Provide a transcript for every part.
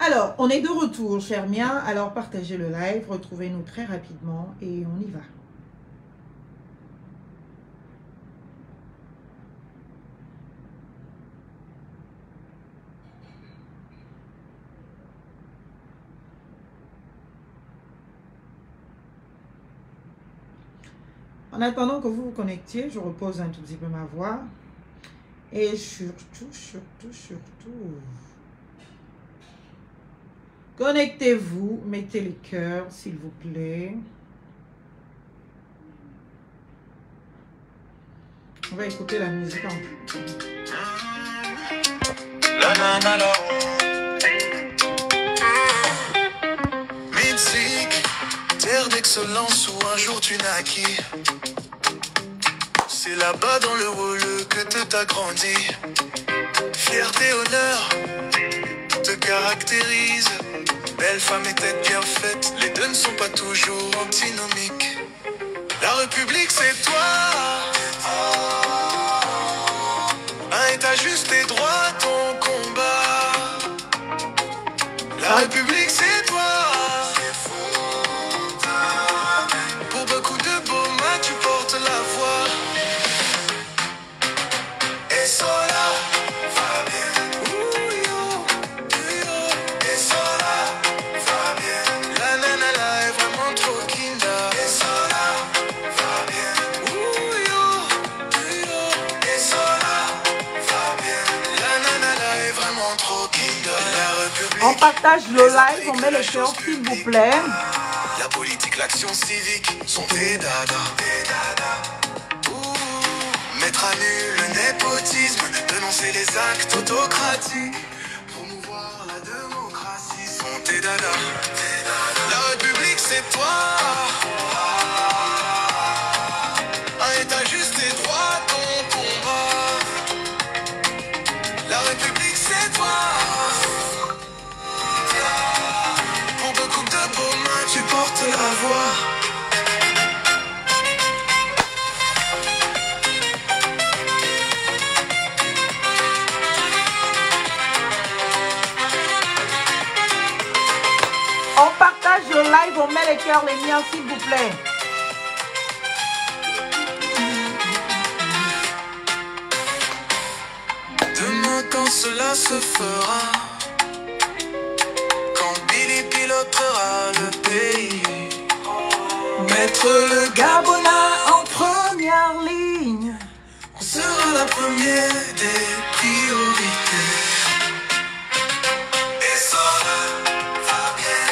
Alors, on est de retour, chers miens. Alors, partagez le live, retrouvez-nous très rapidement et on y va. En attendant que vous vous connectiez, je repose un tout petit peu ma voix. Et surtout, connectez-vous, mettez les cœurs, s'il vous plaît. On va écouter la musique en plus. Mexique, terre d'excellence où un jour tu naquis. C'est là-bas dans le rôle que t'as grandi. Fierté, honneur te caractérise. Belle femme et tête bien faite, les deux ne sont pas toujours antinomiques. La République c'est toi. Un état juste et droit ton combat. La République c'est toi. Pour beaucoup de beaux mains tu portes la voix. Et sola, va bien. Et sola, va bien. La nana là est vraiment trop kinda. Et sola, va bien. Et sola, va bien. La nana là est vraiment trop kinda. La République. On partage le live, on met les cœurs s'il vous plaît. La politique, l'action civique sont des dadas. Mettre à nu le népotisme, dénoncer les actes autocratiques, promouvoir la démocratie sont tes dadas. La République c'est toi. Un état juste et droit ton combat. La République c'est toi. Pour beaucoup de beaux mains tu portes la voix. On partage le live, on met les cœurs, les miens, s'il vous plaît. Demain quand cela se fera, quand Billy pilotera le pays, Mettre le Gabona en première ligne. on sera la première des priorités. Et Sola, va bien.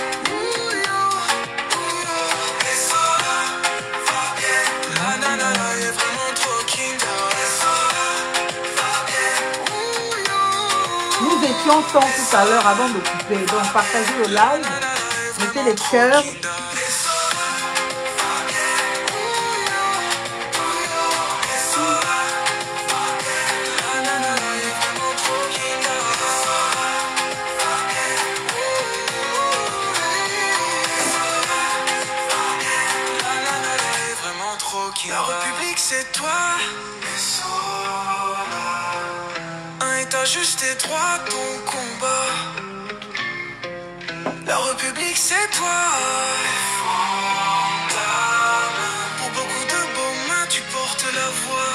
Et Sola, va bien. La nana là est vraiment trop kinda. Et Sola, va bien. Nous étions sans tout à l'heure avant de couper. Donc, partagez le live, mettez les cœurs. La République c'est toi. Un état juste et droit ton combat. La République c'est toi. Pour beaucoup de beaux mains tu portes la voix.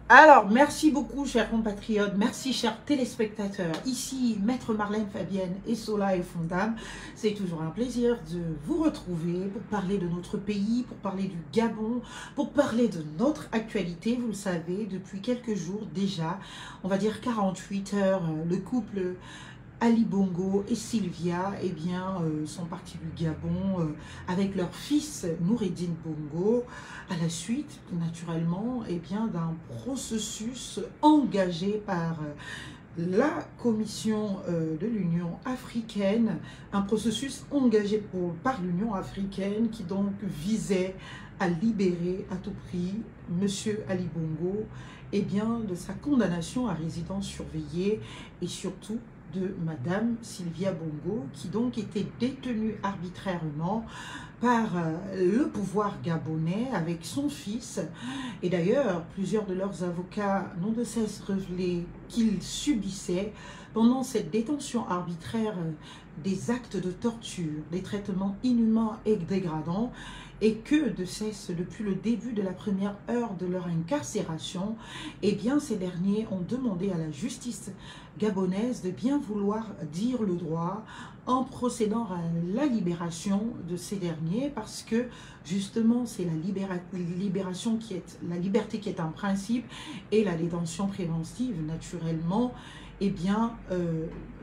Alors, merci beaucoup, chers compatriotes. Merci, chers téléspectateurs. Ici, Maître Marlène Fabienne et Sola et Fondam. C'est toujours un plaisir de vous retrouver pour parler de notre pays, pour parler du Gabon, pour parler de notre actualité. Vous le savez, depuis quelques jours déjà, on va dire 48 heures, le couple Ali Bongo et Sylvia sont partis du Gabon avec leur fils Noureddine Bongo à la suite naturellement d'un processus engagé par la commission de l'Union africaine, un processus engagé par l'Union africaine qui donc visait à libérer à tout prix Monsieur Ali Bongo de sa condamnation à résidence surveillée et surtout de Madame Sylvia Bongo, qui donc était détenue arbitrairement par le pouvoir gabonais avec son fils. Et d'ailleurs, plusieurs de leurs avocats n'ont de cesse révélé qu'ils subissaient pendant cette détention arbitraire des actes de torture, des traitements inhumains et dégradants, et que de cesse depuis le début de la première heure de leur incarcération, eh bien ces derniers ont demandé à la justice gabonaise de bien vouloir dire le droit en procédant à la libération de ces derniers, parce que justement c'est la libération qui est la liberté qui est un principe et la détention préventive naturellement eh bien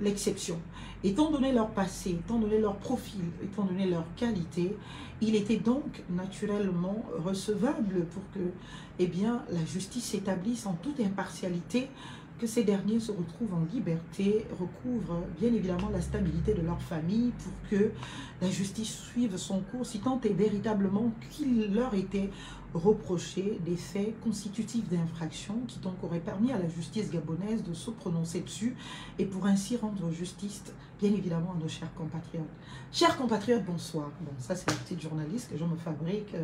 l'exception. Étant donné leur passé, étant donné leur profil, étant donné leur qualité, il était donc naturellement recevable pour que eh bien, la justice s'établisse en toute impartialité, que ces derniers se retrouvent en liberté, recouvrent bien évidemment la stabilité de leur famille pour que la justice suive son cours, si tant est véritablement qu'il leur était reproché des faits constitutifs d'infraction qui donc auraient permis à la justice gabonaise de se prononcer dessus et pour ainsi rendre justice bien évidemment à nos chers compatriotes. Chers compatriotes, bonsoir. Bon, ça c'est la petite journaliste que je me fabrique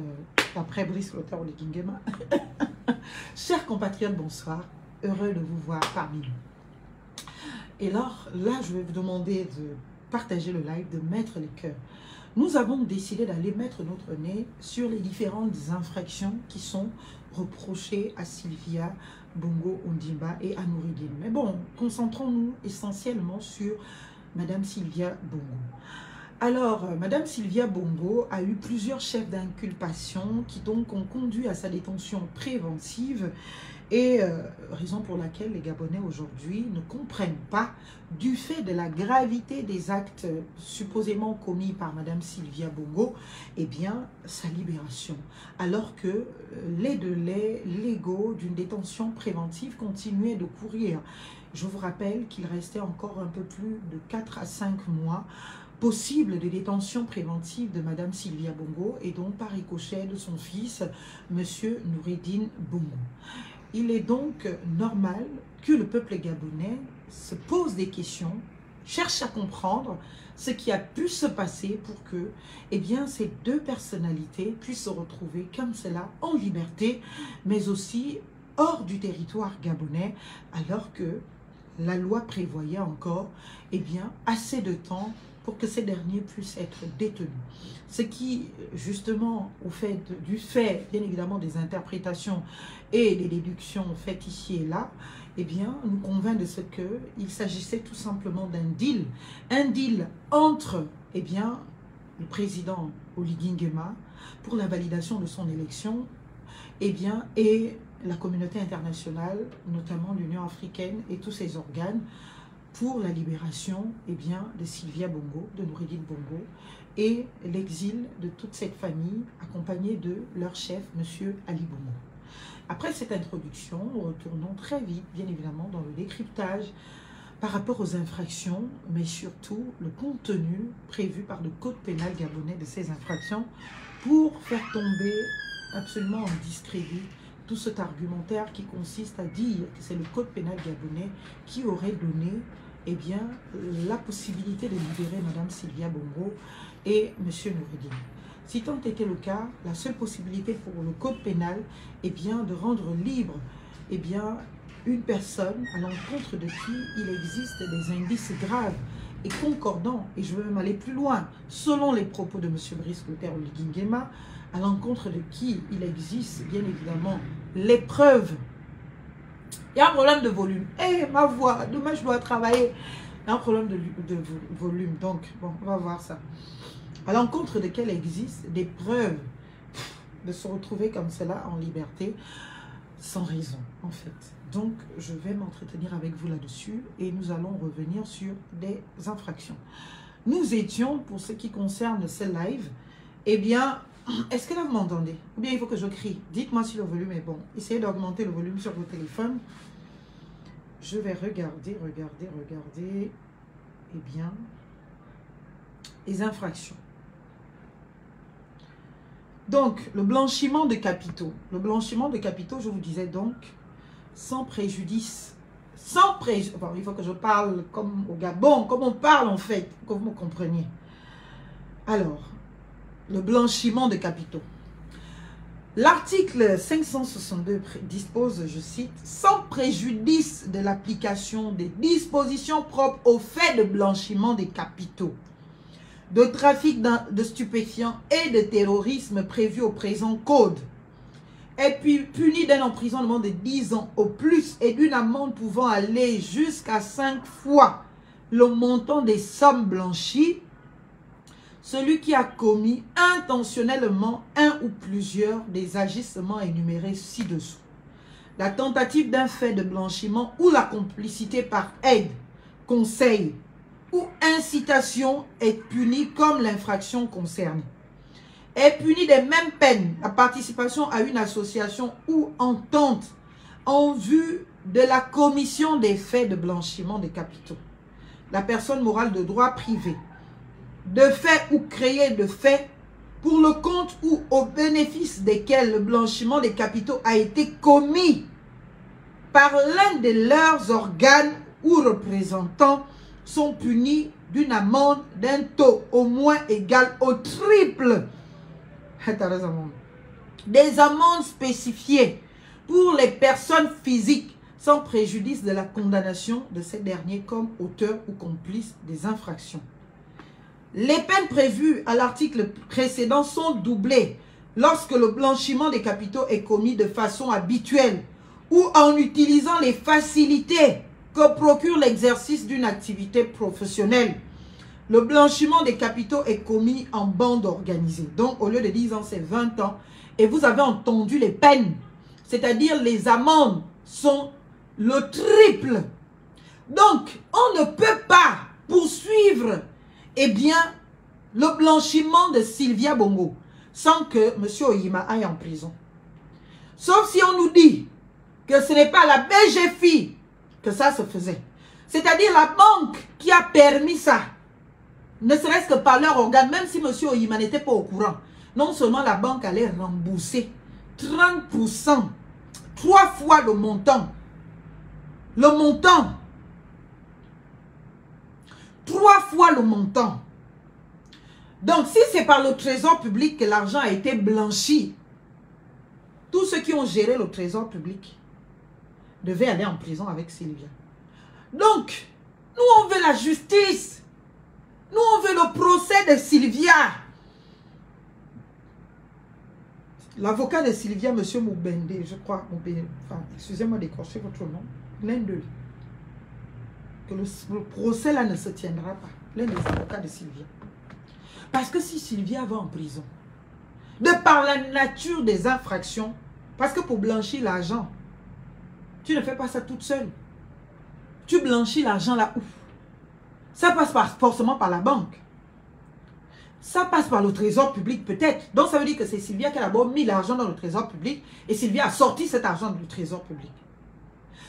après Brice Clotaire Oligingema. Chers compatriotes, bonsoir. Heureux de vous voir parmi nous. Et alors, là, je vais vous demander de partager le live, de mettre les cœurs. Nous avons décidé d'aller mettre notre nez sur les différentes infractions qui sont reprochées à Sylvia Bongo Ondimba et à Noureddine. Mais bon, concentrons-nous essentiellement sur Madame Sylvia Bongo. Alors, Madame Sylvia Bongo a eu plusieurs chefs d'inculpation qui donc ont conduit à sa détention préventive et raison pour laquelle les Gabonais aujourd'hui ne comprennent pas du fait de la gravité des actes supposément commis par Madame Sylvia Bongo, eh bien, sa libération. Alors que les délais légaux d'une détention préventive continuaient de courir. Je vous rappelle qu'il restait encore un peu plus de 4 à 5 mois possible de détention préventive de Madame Sylvia Bongo et donc par ricochet de son fils, Monsieur Noureddine Bongo. Il est donc normal que le peuple gabonais se pose des questions, cherche à comprendre ce qui a pu se passer pour que eh bien, ces deux personnalités puissent se retrouver comme cela en liberté, mais aussi hors du territoire gabonais, alors que la loi prévoyait encore eh bien, assez de temps pour que ces derniers puissent être détenus. Ce qui, justement, du fait, bien évidemment, des interprétations et des déductions faites ici et là, eh bien, nous convainc de ce qu'il s'agissait tout simplement un deal entre, eh bien, le président Oligui Nguema pour la validation de son élection, eh bien, et la communauté internationale, notamment l'Union africaine et tous ses organes, pour la libération eh bien, de Sylvia Bongo, de Noureddine Bongo, et l'exil de toute cette famille, accompagnée de leur chef, M. Ali Bongo. Après cette introduction, retournons très vite, bien évidemment, dans le décryptage par rapport aux infractions, mais surtout le contenu prévu par le code pénal gabonais de ces infractions, pour faire tomber absolument en discrédit tout cet argumentaire qui consiste à dire que c'est le code pénal gabonais qui aurait donné eh bien, la possibilité de libérer Mme Sylvia Bongo et M. Noureddine. Si tant était le cas, la seule possibilité pour le code pénal est bien de rendre libre eh bien, une personne à l'encontre de qui il existe des indices graves et concordants, et je veux même aller plus loin, selon les propos de M. Brice Clotaire Oligui Nguema, à l'encontre de qui il existe bien évidemment les preuves. Il y a un problème de volume. Eh, ma voix, demain je dois travailler. Il y a un problème de volume, donc bon, on va voir ça. À l'encontre de quel existe des preuves de se retrouver comme cela en liberté, sans raison en fait. Donc je vais m'entretenir avec vous là-dessus et nous allons revenir sur des infractions. Nous étions, pour ce qui concerne ce live, eh bien, est-ce que là vous m'entendez? Ou bien il faut que je crie? Dites-moi si le volume est bon. Essayez d'augmenter le volume sur vos téléphones. Je vais regarder, eh bien, les infractions. Donc, le blanchiment de capitaux. Le blanchiment de capitaux, je vous disais donc, sans préjudice sans préjudice. Bon, il faut que je parle comme au Gabon, comme on parle en fait, que vous me compreniez. Alors, le blanchiment de capitaux. L'article 562 dispose, je cite, « Sans préjudice de l'application des dispositions propres aux faits de blanchiment des capitaux, de trafic de stupéfiants et de terrorisme prévus au présent code, est puis puni d'un emprisonnement de 10 ans au plus et d'une amende pouvant aller jusqu'à 5 fois le montant des sommes blanchies, celui qui a commis intentionnellement un ou plusieurs des agissements énumérés ci-dessous. La tentative d'un fait de blanchiment ou la complicité par aide, conseil ou incitation est punie comme l'infraction concernée. Est punie des mêmes peines la participation à une association ou entente en vue de la commission des faits de blanchiment des capitaux. La personne morale de droit privé, de fait ou créé de fait, pour le compte ou au bénéfice desquels le blanchiment des capitaux a été commis par l'un de leurs organes ou représentants, sont punis d'une amende d'un taux au moins égal au triple des amendes spécifiées pour les personnes physiques sans préjudice de la condamnation de ces derniers comme auteurs ou complices des infractions. Les peines prévues à l'article précédent sont doublées lorsque le blanchiment des capitaux est commis de façon habituelle ou en utilisant les facilités que procure l'exercice d'une activité professionnelle. Le blanchiment des capitaux est commis en bande organisée. Donc, au lieu de 10 ans, c'est 20 ans. Et vous avez entendu les peines, c'est-à-dire les amendes sont le triple. Donc, on ne peut pas poursuivre eh bien, le blanchiment de Sylvia Bongo sans que M. Oyima aille en prison. Sauf si on nous dit que ce n'est pas la BGFI que ça se faisait. C'est-à-dire la banque qui a permis ça. Ne serait-ce que par leur organe, même si M. Oyima n'était pas au courant. Non seulement la banque allait rembourser 30%, 3 fois le montant. Le montant. 3 fois le montant. Donc, si c'est par le trésor public que l'argent a été blanchi, tous ceux qui ont géré le trésor public devaient aller en prison avec Sylvia. Donc, nous on veut la justice. Nous on veut le procès de Sylvia. L'avocat de Sylvia, M. Moubende, je crois, enfin, excusez-moi d'écorcher votre nom, l'un d'eux, que le procès là ne se tiendra pas, l'un des avocats de Sylvia. Parce que si Sylvia va en prison, de par la nature des infractions, parce que pour blanchir l'argent, tu ne fais pas ça toute seule. Tu blanchis l'argent là où? Ça passe forcément par la banque. Ça passe par le trésor public peut-être. Donc ça veut dire que c'est Sylvia qui a d'abord mis l'argent dans le trésor public et Sylvia a sorti cet argent du trésor public.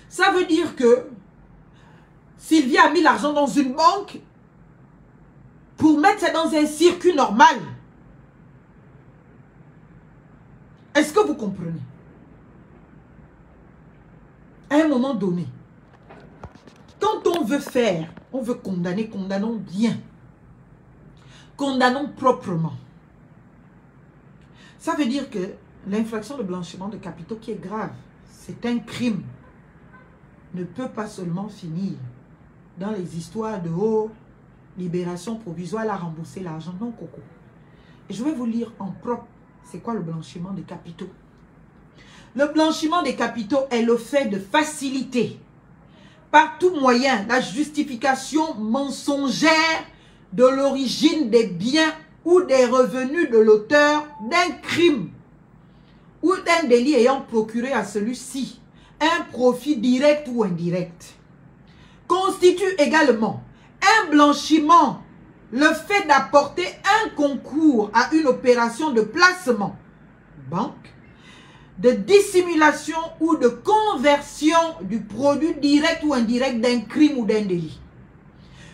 Ça veut dire que Sylvia a mis l'argent dans une banque pour mettre ça dans un circuit normal. Est-ce que vous comprenez? À un moment donné, quand on veut faire, on veut condamner, condamnons bien. Condamnons proprement. Ça veut dire que l'infraction de blanchiment de capitaux qui est grave, c'est un crime, ne peut pas seulement finir dans les histoires de libération provisoire, elle a remboursé l'argent. Non, Coco. Et je vais vous lire en propre, c'est quoi le blanchiment des capitaux. Le blanchiment des capitaux est le fait de faciliter par tout moyen la justification mensongère de l'origine des biens ou des revenus de l'auteur d'un crime ou d'un délit ayant procuré à celui-ci un profit direct ou indirect. Constitue également un blanchiment le fait d'apporter un concours à une opération de placement, banque, de dissimulation ou de conversion du produit direct ou indirect d'un crime ou d'un délit.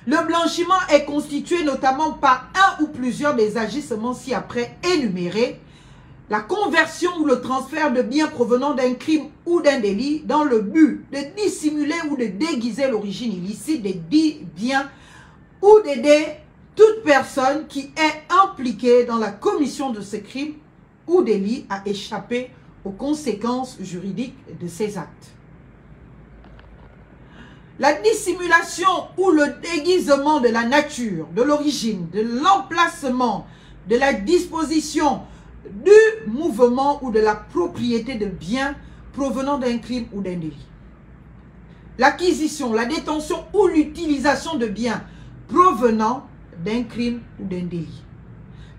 Le blanchiment est constitué notamment par un ou plusieurs des agissements ci-après énumérés, la conversion ou le transfert de biens provenant d'un crime ou d'un délit dans le but de dissimuler ou de déguiser l'origine illicite des dits biens ou d'aider toute personne qui est impliquée dans la commission de ce crime ou délit à échapper aux conséquences juridiques de ces actes. La dissimulation ou le déguisement de la nature, de l'origine, de l'emplacement, de la disposition, du mouvement ou de la propriété de biens provenant d'un crime ou d'un délit. L'acquisition, la détention ou l'utilisation de biens provenant d'un crime ou d'un délit.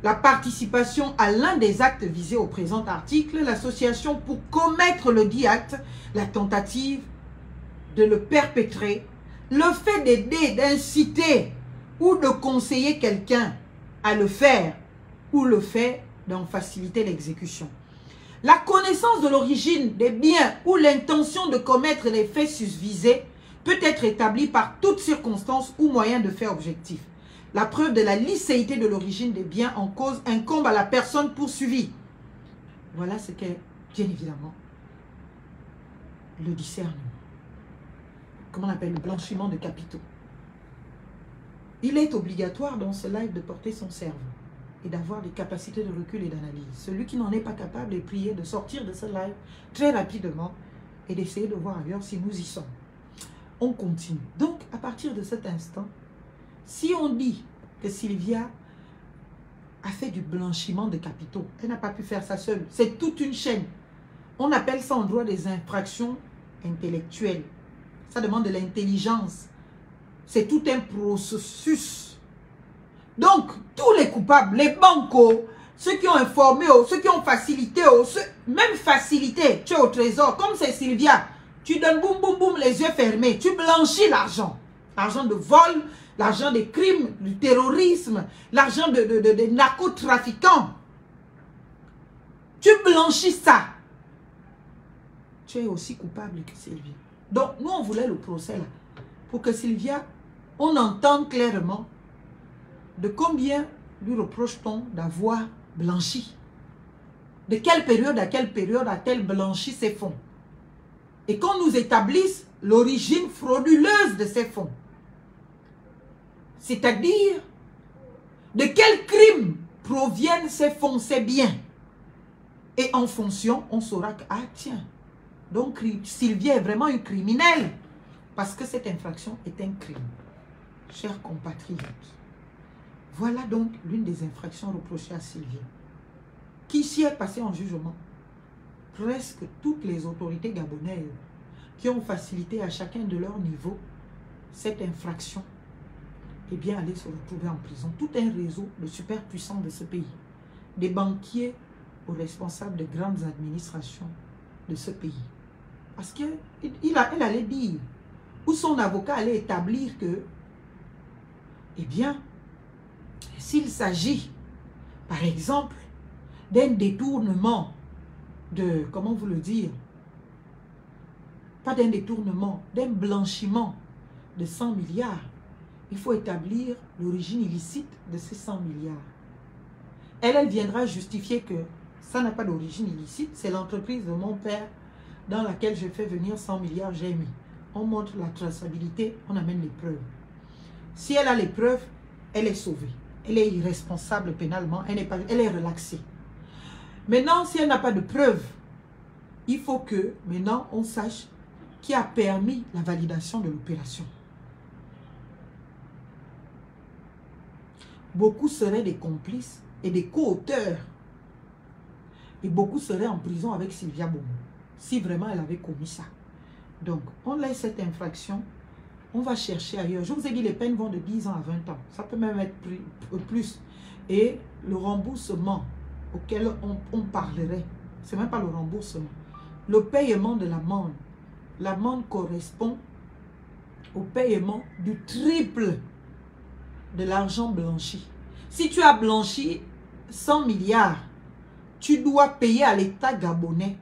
La participation à l'un des actes visés au présent article, l'association pour commettre le dit acte, la tentative de le perpétrer, le fait d'aider, d'inciter ou de conseiller quelqu'un à le faire ou le fait d'en faciliter l'exécution. La connaissance de l'origine des biens ou l'intention de commettre les faits susvisés peut être établie par toute circonstance ou moyen de fait objectif. La preuve de la licéité de l'origine des biens en cause incombe à la personne poursuivie. Voilà ce qu'est, bien évidemment, le discernement. Comment on appelle le blanchiment de capitaux. Il est obligatoire dans ce live de porter son cerveau et d'avoir des capacités de recul et d'analyse. Celui qui n'en est pas capable est prié de sortir de ce live très rapidement et d'essayer de voir ailleurs si nous y sommes. On continue. Donc, à partir de cet instant, si on dit que Sylvia a fait du blanchiment de capitaux, elle n'a pas pu faire ça seule. C'est toute une chaîne. On appelle ça en droit des infractions intellectuelles. Ça demande de l'intelligence. C'est tout un processus. Donc, tous les coupables, les bancos, ceux qui ont informé, ceux qui ont facilité, même facilité, tu es au trésor, comme c'est Sylvia, tu donnes boum boum boum les yeux fermés, tu blanchis l'argent. L'argent de vol, l'argent des crimes, du terrorisme, l'argent des narcotrafiquants. Tu blanchis ça. Tu es aussi coupable que Sylvia. Donc, nous, on voulait le procès là, pour que Sylvia, on entende clairement de combien lui reproche-t-on d'avoir blanchi. De quelle période à quelle période a-t-elle blanchi ses fonds? Et qu'on nous établisse l'origine frauduleuse de ces fonds. C'est-à-dire, de quel crime proviennent ces fonds, ces biens. Et en fonction, on saura que, ah tiens, donc Sylvia est vraiment une criminelle. Parce que cette infraction est un crime. Chers compatriotes, voilà donc l'une des infractions reprochées à Sylvia. Qui s'y est passé en jugement? Presque toutes les autorités gabonaises qui ont facilité à chacun de leur niveau cette infraction, eh bien, aller se retrouver en prison. Tout un réseau de superpuissants de ce pays. Des banquiers aux responsables de grandes administrations de ce pays. Parce qu'elle allait dire, ou son avocat allait établir que, eh bien, s'il s'agit, par exemple, d'un détournement de, comment vous le dire, pas d'un détournement, d'un blanchiment de 100 milliards, il faut établir l'origine illicite de ces 100 milliards. Elle viendra justifier que ça n'a pas d'origine illicite, c'est l'entreprise de mon père dans laquelle je fais venir 100 milliards, j'ai mis. On montre la traçabilité, on amène les preuves. Si elle a les preuves, elle est sauvée. Elle est irresponsable pénalement, elle est relaxée. Maintenant, si elle n'a pas de preuves, il faut que maintenant on sache qui a permis la validation de l'opération. Beaucoup seraient des complices et des co-auteurs. Et beaucoup seraient en prison avec Sylvia Boumou, si vraiment elle avait commis ça. Donc, on laisse cette infraction, on va chercher ailleurs. Je vous ai dit, les peines vont de 10 ans à 20 ans. Ça peut même être plus. Et le remboursement auquel on parlerait, ce n'est même pas le remboursement. Le paiement de l'amende. L'amende correspond au paiement du triple de l'argent blanchi. Si tu as blanchi 100 milliards, tu dois payer à l'État gabonais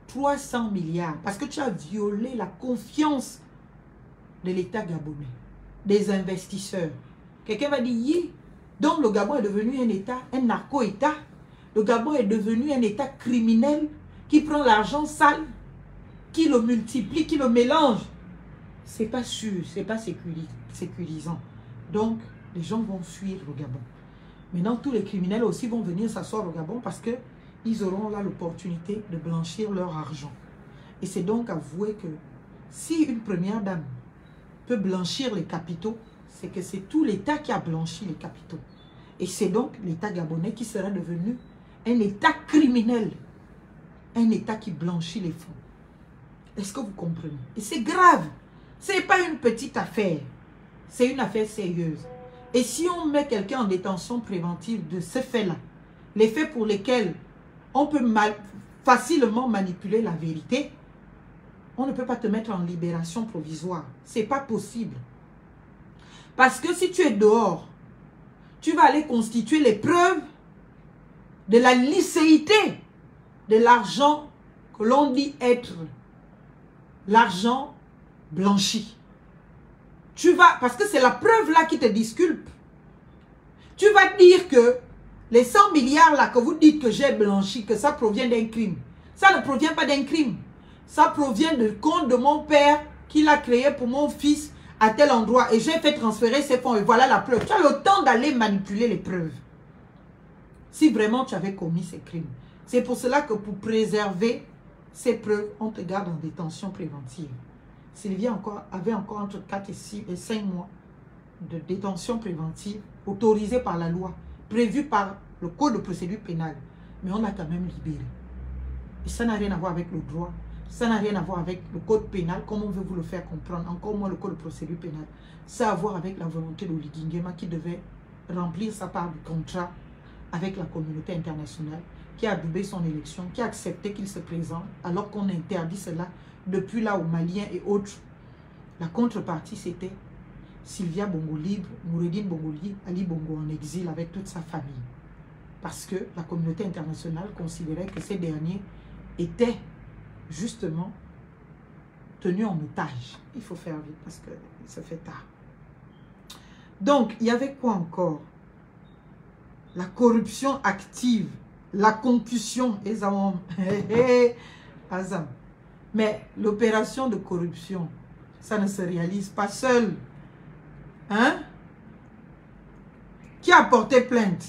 300 milliards. Parce que tu as violé la confiance de l'État gabonais, des investisseurs. Quelqu'un va dire, donc le Gabon est devenu un État, un narco-État. Le Gabon est devenu un État criminel qui prend l'argent sale, qui le multiplie, qui le mélange. C'est pas sûr, c'est pas sécurisant. Donc, les gens vont fuir le Gabon. Maintenant, tous les criminels aussi vont venir s'asseoir au Gabon parce qu'ils auront là l'opportunité de blanchir leur argent. Et c'est donc avouer que si une première dame peut blanchir les capitaux, c'est que c'est tout l'État qui a blanchi les capitaux. Et c'est donc l'État gabonais qui sera devenu un État criminel. Un État qui blanchit les fonds. Est-ce que vous comprenez? Et c'est grave. Ce n'est pas une petite affaire. C'est une affaire sérieuse. Et si on met quelqu'un en détention préventive de ce fait-là, les faits pour lesquels on peut facilement manipuler la vérité, on ne peut pas te mettre en libération provisoire. Ce n'est pas possible. Parce que si tu es dehors, tu vas aller constituer les preuves de la licéité de l'argent que l'on dit être l'argent blanchi. Tu vas, parce que c'est la preuve là qui te disculpe. Tu vas dire que les 100 milliards là que vous dites que j'ai blanchi, que ça provient d'un crime. Ça ne provient pas d'un crime. Ça provient du compte de mon père qu'il a créé pour mon fils à tel endroit. Et j'ai fait transférer ces fonds et voilà la preuve. Tu as le temps d'aller manipuler les preuves. Si vraiment tu avais commis ces crimes. C'est pour cela que pour préserver ces preuves, on te garde en détention préventive. Sylvia avait encore entre 4 et 5 mois de détention préventive autorisée par la loi, prévue par le code de procédure pénale. Mais on l'a quand même libéré. Et ça n'a rien à voir avec le droit. Ça n'a rien à voir avec le code pénal, comme on veut vous le faire comprendre. Encore moins le code de procédure pénale. Ça a à voir avec la volonté d'Oligui Nguema qui devait remplir sa part du contrat avec la communauté internationale, qui a adoubé son élection, qui a accepté qu'il se présente, alors qu'on interdit cela depuis là aux Maliens et autres. La contrepartie, c'était Sylvia Bongo libre, Noureddine Bongo libre, Ali Bongo en exil avec toute sa famille. Parce que la communauté internationale considérait que ces derniers étaient justement tenus en otage. Il faut faire vite parce que ça fait tard. Donc, il y avait quoi encore? La corruption active, la concussion, Azam. Mais l'opération de corruption, ça ne se réalise pas seul. Hein? Qui a porté plainte?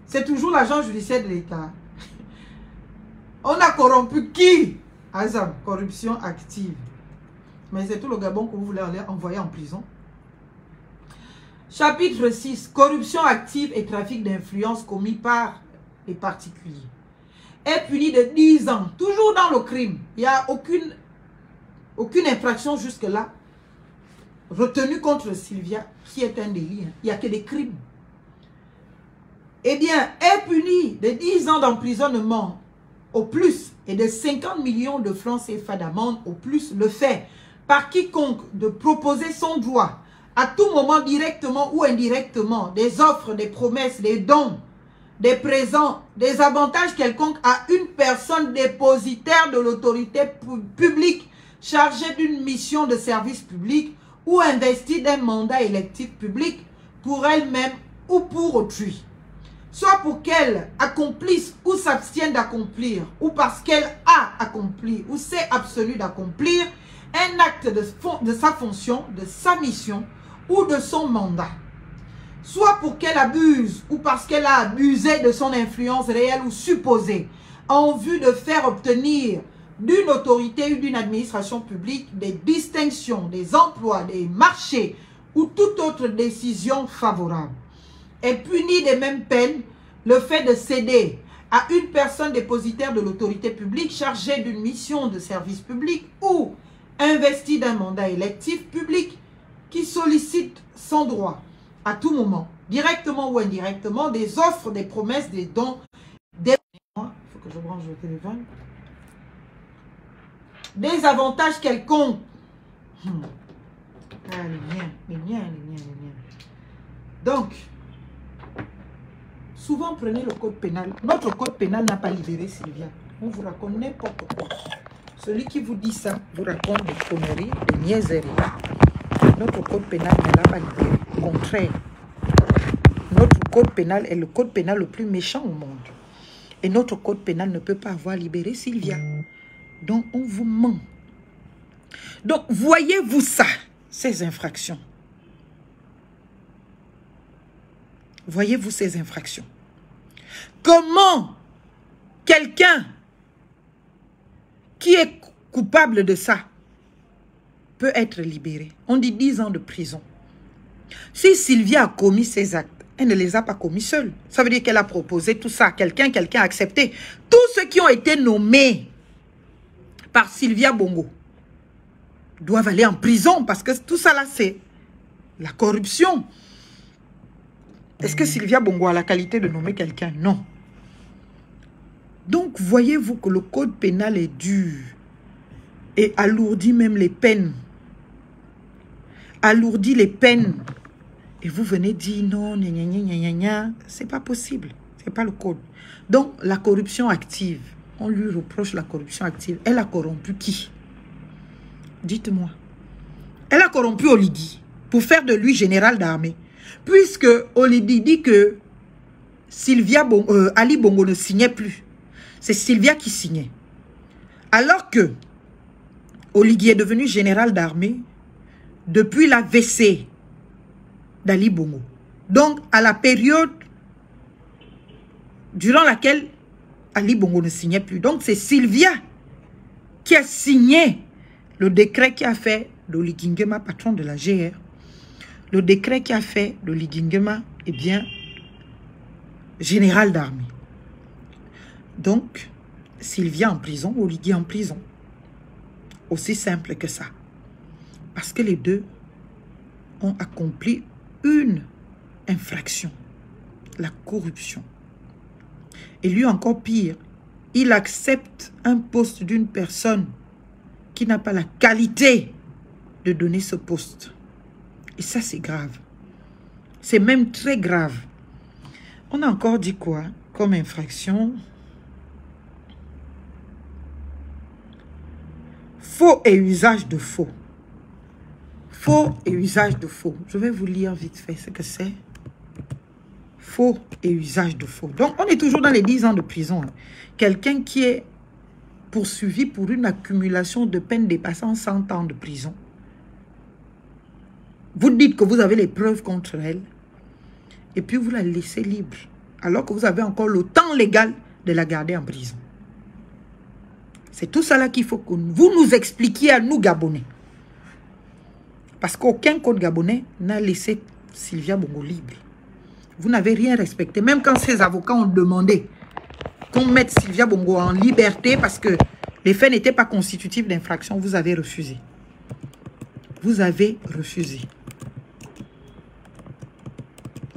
C'est toujours l'agent judiciaire de l'État. On a corrompu qui? Azam, corruption active. Mais c'est tout le Gabon que vous voulez aller envoyer en prison. Chapitre 6. Corruption active et trafic d'influence commis par les particuliers. Est puni de 10 ans. Toujours dans le crime. Il n'y a aucune infraction jusque-là retenue contre Sylvia, qui est un délit. Il n'y a que des crimes. Eh bien, est puni de 10 ans d'emprisonnement au plus et de 50 millions de francs CFA d'amende au plus le fait par quiconque de proposer son droit à tout moment, directement ou indirectement, des offres, des promesses, des dons, des présents, des avantages quelconques à une personne dépositaire de l'autorité publique chargée d'une mission de service public ou investie d'un mandat électif public pour elle-même ou pour autrui. Soit pour qu'elle accomplisse ou s'abstienne d'accomplir, ou parce qu'elle a accompli ou s'est abstenue d'accomplir un acte de sa fonction, de sa mission ou de son mandat. Soit pour qu'elle abuse ou parce qu'elle a abusé de son influence réelle ou supposée en vue de faire obtenir d'une autorité ou d'une administration publique des distinctions, des emplois, des marchés ou toute autre décision favorable. Est puni des mêmes peines le fait de céder à une personne dépositaire de l'autorité publique chargée d'une mission de service public ou investie d'un mandat électif public qui sollicite son droit à tout moment, directement ou indirectement, des offres, des promesses, des dons, des... Il faut que je branche le téléphone. Des avantages quelconques. Ah, les miens. Donc, souvent prenez le code pénal. Notre code pénal n'a pas libéré Sylvia. On vous raconte n'importe quoi. Celui qui vous dit ça vous raconte des conneries, des niaiseries. Notre code pénal ne l'a pas libéré. Au contraire, notre code pénal est le code pénal le plus méchant au monde. Et notre code pénal ne peut pas avoir libéré Sylvia. Donc, on vous ment. Donc, voyez-vous ça, ces infractions? Voyez-vous ces infractions? Comment quelqu'un qui est coupable de ça peut être libéré? On dit 10 ans de prison. Si Sylvia a commis ces actes, elle ne les a pas commis seule. Ça veut dire qu'elle a proposé tout ça à quelqu'un, quelqu'un a accepté. Tous ceux qui ont été nommés par Sylvia Bongo doivent aller en prison parce que tout ça là, c'est la corruption. Est-ce que Sylvia Bongo a la qualité de nommer quelqu'un? Non. Donc, voyez-vous que le code pénal est dur et alourdit même les peines. Alourdit les peines. Et vous venez dire non, c'est pas possible. C'est pas le code. Donc, la corruption active. On lui reproche la corruption active. Elle a corrompu qui? Dites-moi. Elle a corrompu Oligui pour faire de lui général d'armée. Puisque Oligui dit que Ali Bongo ne signait plus. C'est Sylvia qui signait. Alors que Oligui est devenu général d'armée depuis la WC d'Ali Bongo. Donc, à la période durant laquelle Ali Bongo ne signait plus. Donc, c'est Sylvia qui a signé le décret qui a fait d'Oligui Nguema, patron de la GR. Le décret qui a fait d'Oligui Nguema, eh bien, général d'armée. Donc, Sylvia en prison, Oligui en prison. Aussi simple que ça. Parce que les deux ont accompli une infraction. La corruption. Et lui encore pire, il accepte un poste d'une personne qui n'a pas la qualité de donner ce poste. Et ça, c'est grave. C'est même très grave. On a encore dit quoi comme infraction? Faux et usage de faux. Faux et usage de faux. Je vais vous lire vite fait ce que c'est. Faux et usage de faux. Donc, on est toujours dans les 10 ans de prison. Quelqu'un qui est poursuivi pour une accumulation de peines dépassant 100 ans de prison. Vous dites que vous avez les preuves contre elle. Et puis, vous la laissez libre. Alors que vous avez encore le temps légal de la garder en prison. C'est tout ça là qu'il faut que vous nous expliquiez à nous, Gabonais. Parce qu'aucun code gabonais n'a laissé Sylvia Bongo libre. Vous n'avez rien respecté. Même quand ces avocats ont demandé qu'on mette Sylvia Bongo en liberté parce que les faits n'étaient pas constitutifs d'infraction, vous avez refusé. Vous avez refusé.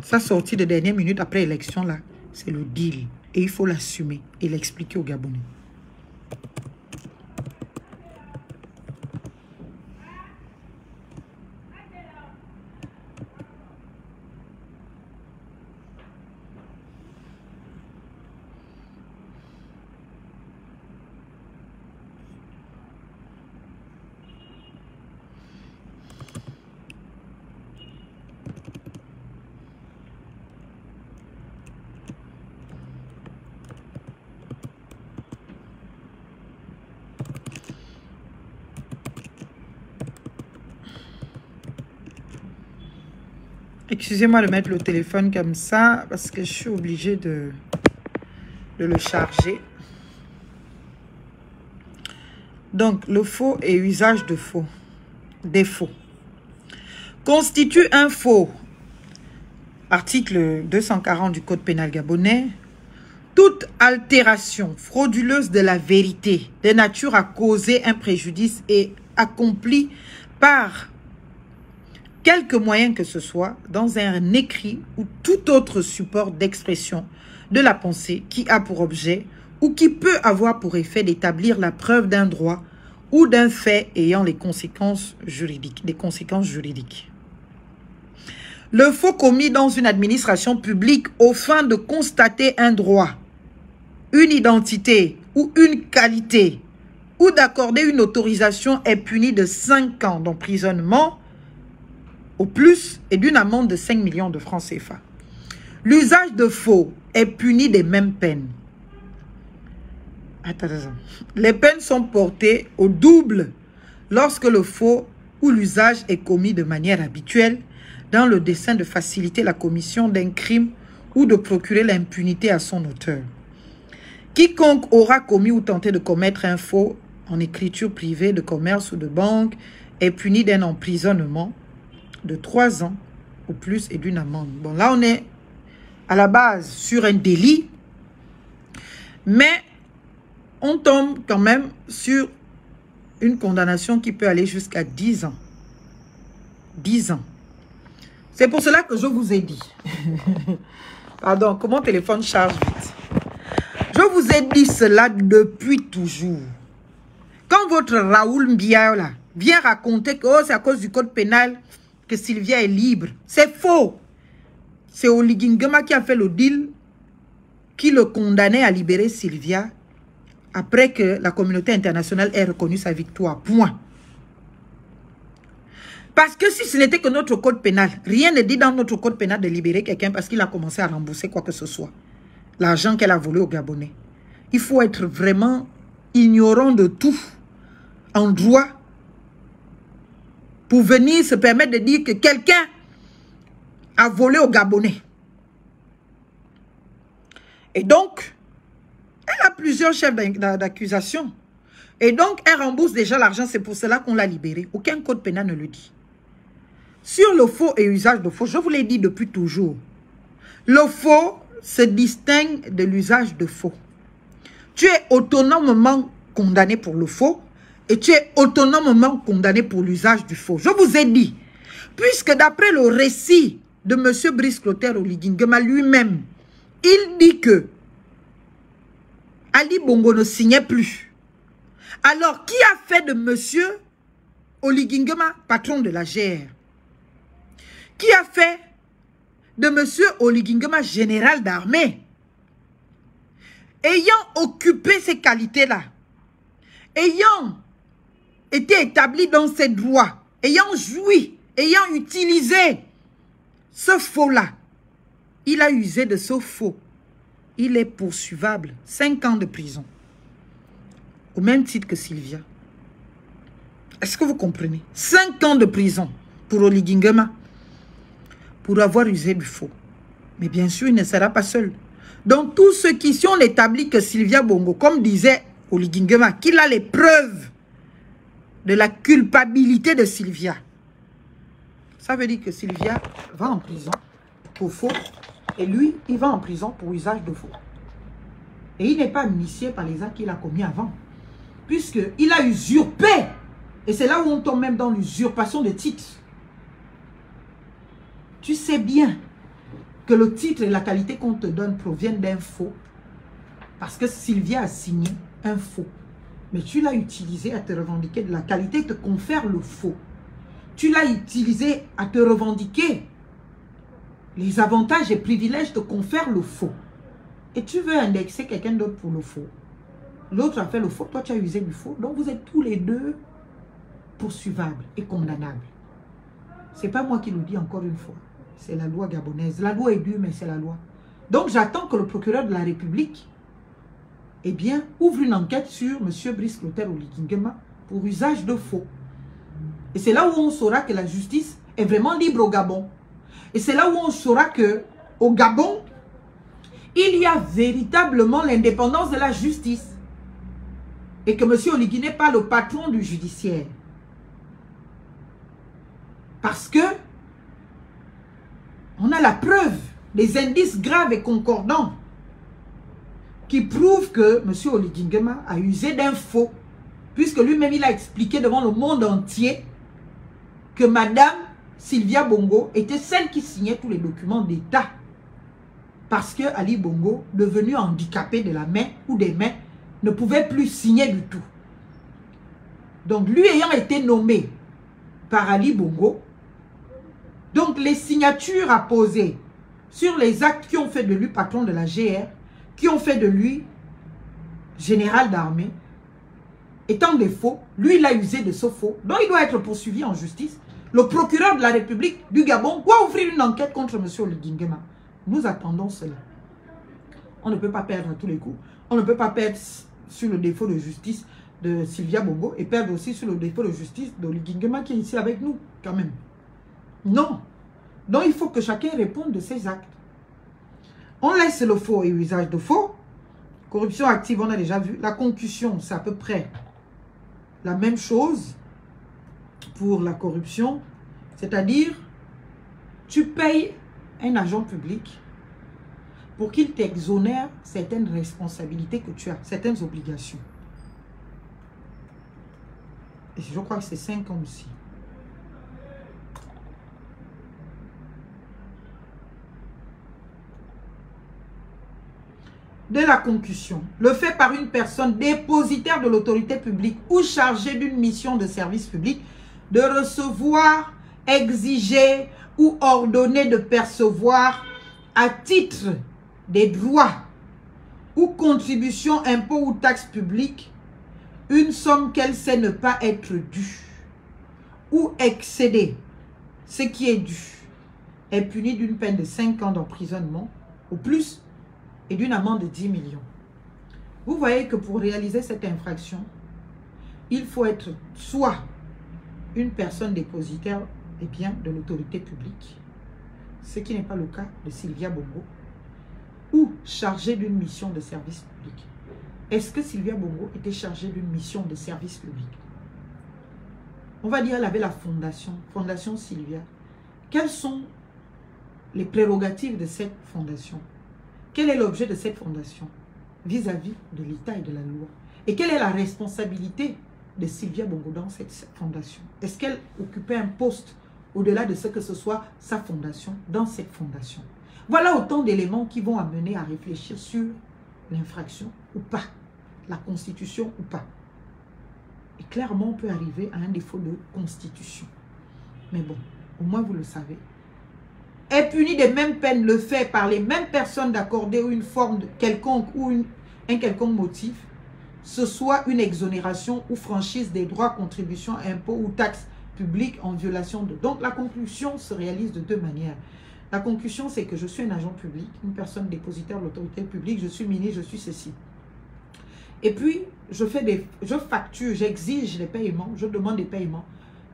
Sa sortie de dernière minute après l'élection, là, c'est le deal. Et il faut l'assumer et l'expliquer aux Gabonais. Excusez-moi de mettre le téléphone comme ça parce que je suis obligée de le charger. Donc, le faux et usage de faux. Des faux. Constitue un faux. Article 240 du Code pénal gabonais. Toute altération frauduleuse de la vérité de nature à causer un préjudice est accomplie par quelque moyen que ce soit, dans un écrit ou tout autre support d'expression de la pensée qui a pour objet ou qui peut avoir pour effet d'établir la preuve d'un droit ou d'un fait ayant des conséquences juridiques. Le faux commis dans une administration publique aux fins de constater un droit, une identité ou une qualité ou d'accorder une autorisation est puni de 5 ans d'emprisonnement au plus et d'une amende de 5 millions de francs CFA. L'usage de faux est puni des mêmes peines. Attends. Les peines sont portées au double lorsque le faux ou l'usage est commis de manière habituelle dans le dessein de faciliter la commission d'un crime ou de procurer l'impunité à son auteur. Quiconque aura commis ou tenté de commettre un faux en écriture privée de commerce ou de banque est puni d'un emprisonnement de 3 ans ou plus et d'une amende. Bon, là, on est à la base sur un délit, mais on tombe quand même sur une condamnation qui peut aller jusqu'à 10 ans. 10 ans. C'est pour cela que je vous ai dit. Pardon, que mon téléphone charge vite. Je vous ai dit cela depuis toujours. Quand votre Raoul Mbia là, vient raconter que oh, c'est à cause du code pénal que Sylvia est libre, c'est faux. C'est Oligui Nguema qui a fait le deal qui le condamnait à libérer Sylvia après que la communauté internationale ait reconnu sa victoire. Point. Parce que si ce n'était que notre code pénal, rien ne dit dans notre code pénal de libérer quelqu'un parce qu'il a commencé à rembourser quoi que ce soit. L'argent qu'elle a volé aux Gabonais. Il faut être vraiment ignorant de tout en droit pour venir se permettre de dire que quelqu'un a volé aux Gabonais. Et donc, elle a plusieurs chefs d'accusation. Et donc, elle rembourse déjà l'argent. C'est pour cela qu'on l'a libérée. Aucun code pénal ne le dit. Sur le faux et usage de faux, je vous l'ai dit depuis toujours. Le faux se distingue de l'usage de faux. Tu es autonomement condamné pour le faux et tu es autonomement condamné pour l'usage du faux. Je vous ai dit, puisque d'après le récit de M. Brice Clotaire Oligui Nguema lui-même, il dit que Ali Bongo ne signait plus. Alors, qui a fait de M. Oligui Nguema patron de la GR? Qui a fait de M. Oligui Nguema général d'armée? Ayant occupé ces qualités-là, ayant été établi dans ses droits, ayant joui, ayant utilisé ce faux-là, il a usé de ce faux. Il est poursuivable. 5 ans de prison. Au même titre que Sylvia. Est-ce que vous comprenez? 5 ans de prison pour Oligui Nguema. Pour avoir usé du faux. Mais bien sûr, il ne sera pas seul. Donc, tous ceux qui sont établis que Sylvia Bongo, comme disait Oligui Nguema, qu'il a les preuves de la culpabilité de Sylvia. Ça veut dire que Sylvia va en prison pour faux. Et lui, il va en prison pour usage de faux. Et il n'est pas initié par les actes qu'il a commis avant. Puisqu'il a usurpé. Et c'est là où on tombe même dans l'usurpation de titres. Tu sais bien que le titre et la qualité qu'on te donne proviennent d'un faux. Parce que Sylvia a signé un faux. Mais tu l'as utilisé à te revendiquer de la qualité, te confère le faux. Tu l'as utilisé à te revendiquer les avantages et privilèges, te confèrent le faux. Et tu veux indexer quelqu'un d'autre pour le faux. L'autre a fait le faux, toi tu as usé du faux. Donc vous êtes tous les deux poursuivables et condamnables. Ce n'est pas moi qui le dis encore une fois. C'est la loi gabonaise. La loi est dure, mais c'est la loi. Donc j'attends que le procureur de la République, eh bien, ouvre une enquête sur M. Brice Clotaire Oligui Nguema pour usage de faux. Et c'est là où on saura que la justice est vraiment libre au Gabon. Et c'est là où on saura que au Gabon, il y a véritablement l'indépendance de la justice. Et que M. Oligui n'est pas le patron du judiciaire. Parce que on a la preuve, des indices graves et concordants qui prouvent que M. Oligui Nguema a usé d'un faux. Puisque lui-même, il a expliqué devant le monde entier que Madame Sylvia Bongo était celle qui signait tous les documents d'État. Parce que Ali Bongo, devenu handicapé de la main ou des mains, ne pouvait plus signer du tout. Donc lui ayant été nommé par Ali Bongo, donc les signatures apposées sur les actes qui ont fait de lui patron de la GR, qui ont fait de lui général d'armée, étant des faux, lui il a usé de ce faux, donc il doit être poursuivi en justice. Le procureur de la République du Gabon doit ouvrir une enquête contre M. Oligui Nguema. Nous attendons cela. On ne peut pas perdre à tous les coups. On ne peut pas perdre sur le défaut de justice de Sylvia Bongo et perdre aussi sur le défaut de justice d'Oli Nguema qui est ici avec nous, quand même. Non. Donc, il faut que chacun réponde de ses actes. On laisse le faux et usage de faux. Corruption active, on a déjà vu. La concussion, c'est à peu près la même chose pour la corruption. C'est-à-dire, tu payes un agent public pour qu'il t'exonère certaines responsabilités que tu as, certaines obligations. Et je crois que c'est 5 ans aussi. De la concussion, le fait par une personne dépositaire de l'autorité publique ou chargée d'une mission de service public de recevoir, exiger ou ordonner de percevoir à titre des droits ou contributions, impôts ou taxes publiques une somme qu'elle sait ne pas être due ou excéder ce qui est dû est puni d'une peine de 5 ans d'emprisonnement au plus et d'une amende de 10 millions. Vous voyez que pour réaliser cette infraction, il faut être soit une personne dépositaire des biens de l'autorité publique, ce qui n'est pas le cas de Sylvia Bongo, ou chargé d'une mission de service public. Est-ce que Sylvia Bongo était chargée d'une mission de service public? On va dire qu'elle avait la Fondation Sylvia. Quelles sont les prérogatives de cette fondation? Quel est l'objet de cette fondation vis-à-vis de l'État et de la loi? Et quelle est la responsabilité de Sylvia Bongo dans cette fondation? Est-ce qu'elle occupait un poste au-delà de ce que ce soit sa fondation dans cette fondation? Voilà autant d'éléments qui vont amener à réfléchir sur l'infraction ou pas, la constitution ou pas. Et clairement, on peut arriver à un défaut de constitution. Mais bon, au moins vous le savez. Est puni des mêmes peines le fait par les mêmes personnes d'accorder une forme de quelconque ou un quelconque motif, ce soit une exonération ou franchise des droits, contributions, impôts ou taxes publiques en violation de... Donc la conclusion se réalise de deux manières. La conclusion, c'est que je suis un agent public, une personne dépositaire de l'autorité publique, je suis ministre, je suis ceci. Et puis, je facture, j'exige les paiements, je demande des paiements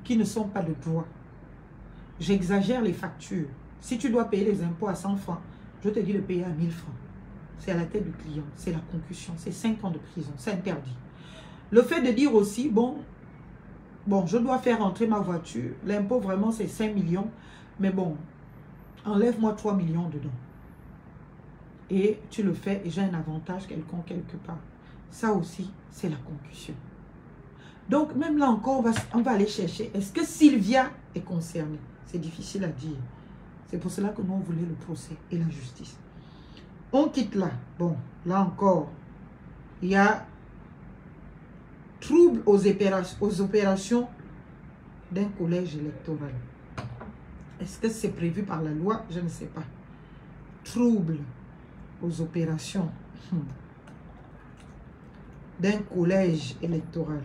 qui ne sont pas de droit. J'exagère les factures. Si tu dois payer les impôts à 100 francs, je te dis de payer à 1000 francs. C'est à la tête du client, c'est la concussion, c'est 5 ans de prison, c'est interdit. Le fait de dire aussi, bon, je dois faire entrer ma voiture, l'impôt vraiment c'est 5 millions, mais bon, enlève-moi 3 millions dedans. Et tu le fais et j'ai un avantage quelconque quelque part. Ça aussi, c'est la concussion. Donc, même là encore, on va aller chercher. Est-ce que Sylvia est concernée? C'est difficile à dire. C'est pour cela que nous, on voulait le procès et la justice. On quitte là. Bon, là encore, il y a trouble aux opérations d'un collège électoral. Est-ce que c'est prévu par la loi? Je ne sais pas. Trouble aux opérations d'un collège électoral.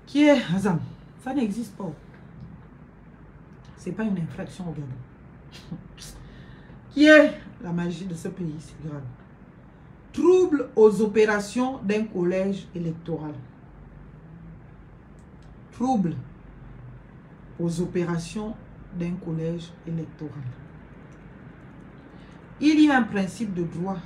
Qui est Hazam? Ça n'existe pas. C'est pas une infraction au Gabon. Qui est la magie de ce pays? C'est grave. Trouble aux opérations d'un collège électoral. Trouble aux opérations d'un collège électoral. Il y a un principe de droit.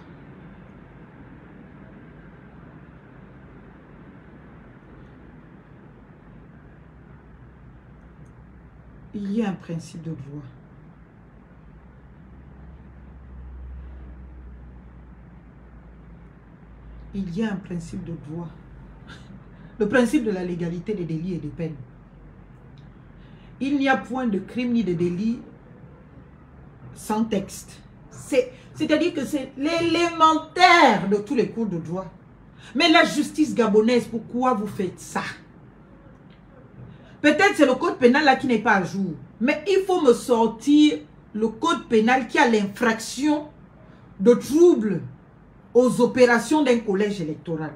Il y a un principe de droit. Il y a un principe de droit. Le principe de la légalité des délits et des peines. Il n'y a point de crime ni de délit sans texte. C'est-à-dire que c'est l'élémentaire de tous les cours de droit. Mais la justice gabonaise, pourquoi vous faites ça? Peut-être c'est le code pénal là qui n'est pas à jour. Mais il faut me sortir le code pénal qui a l'infraction de trouble aux opérations d'un collège électoral.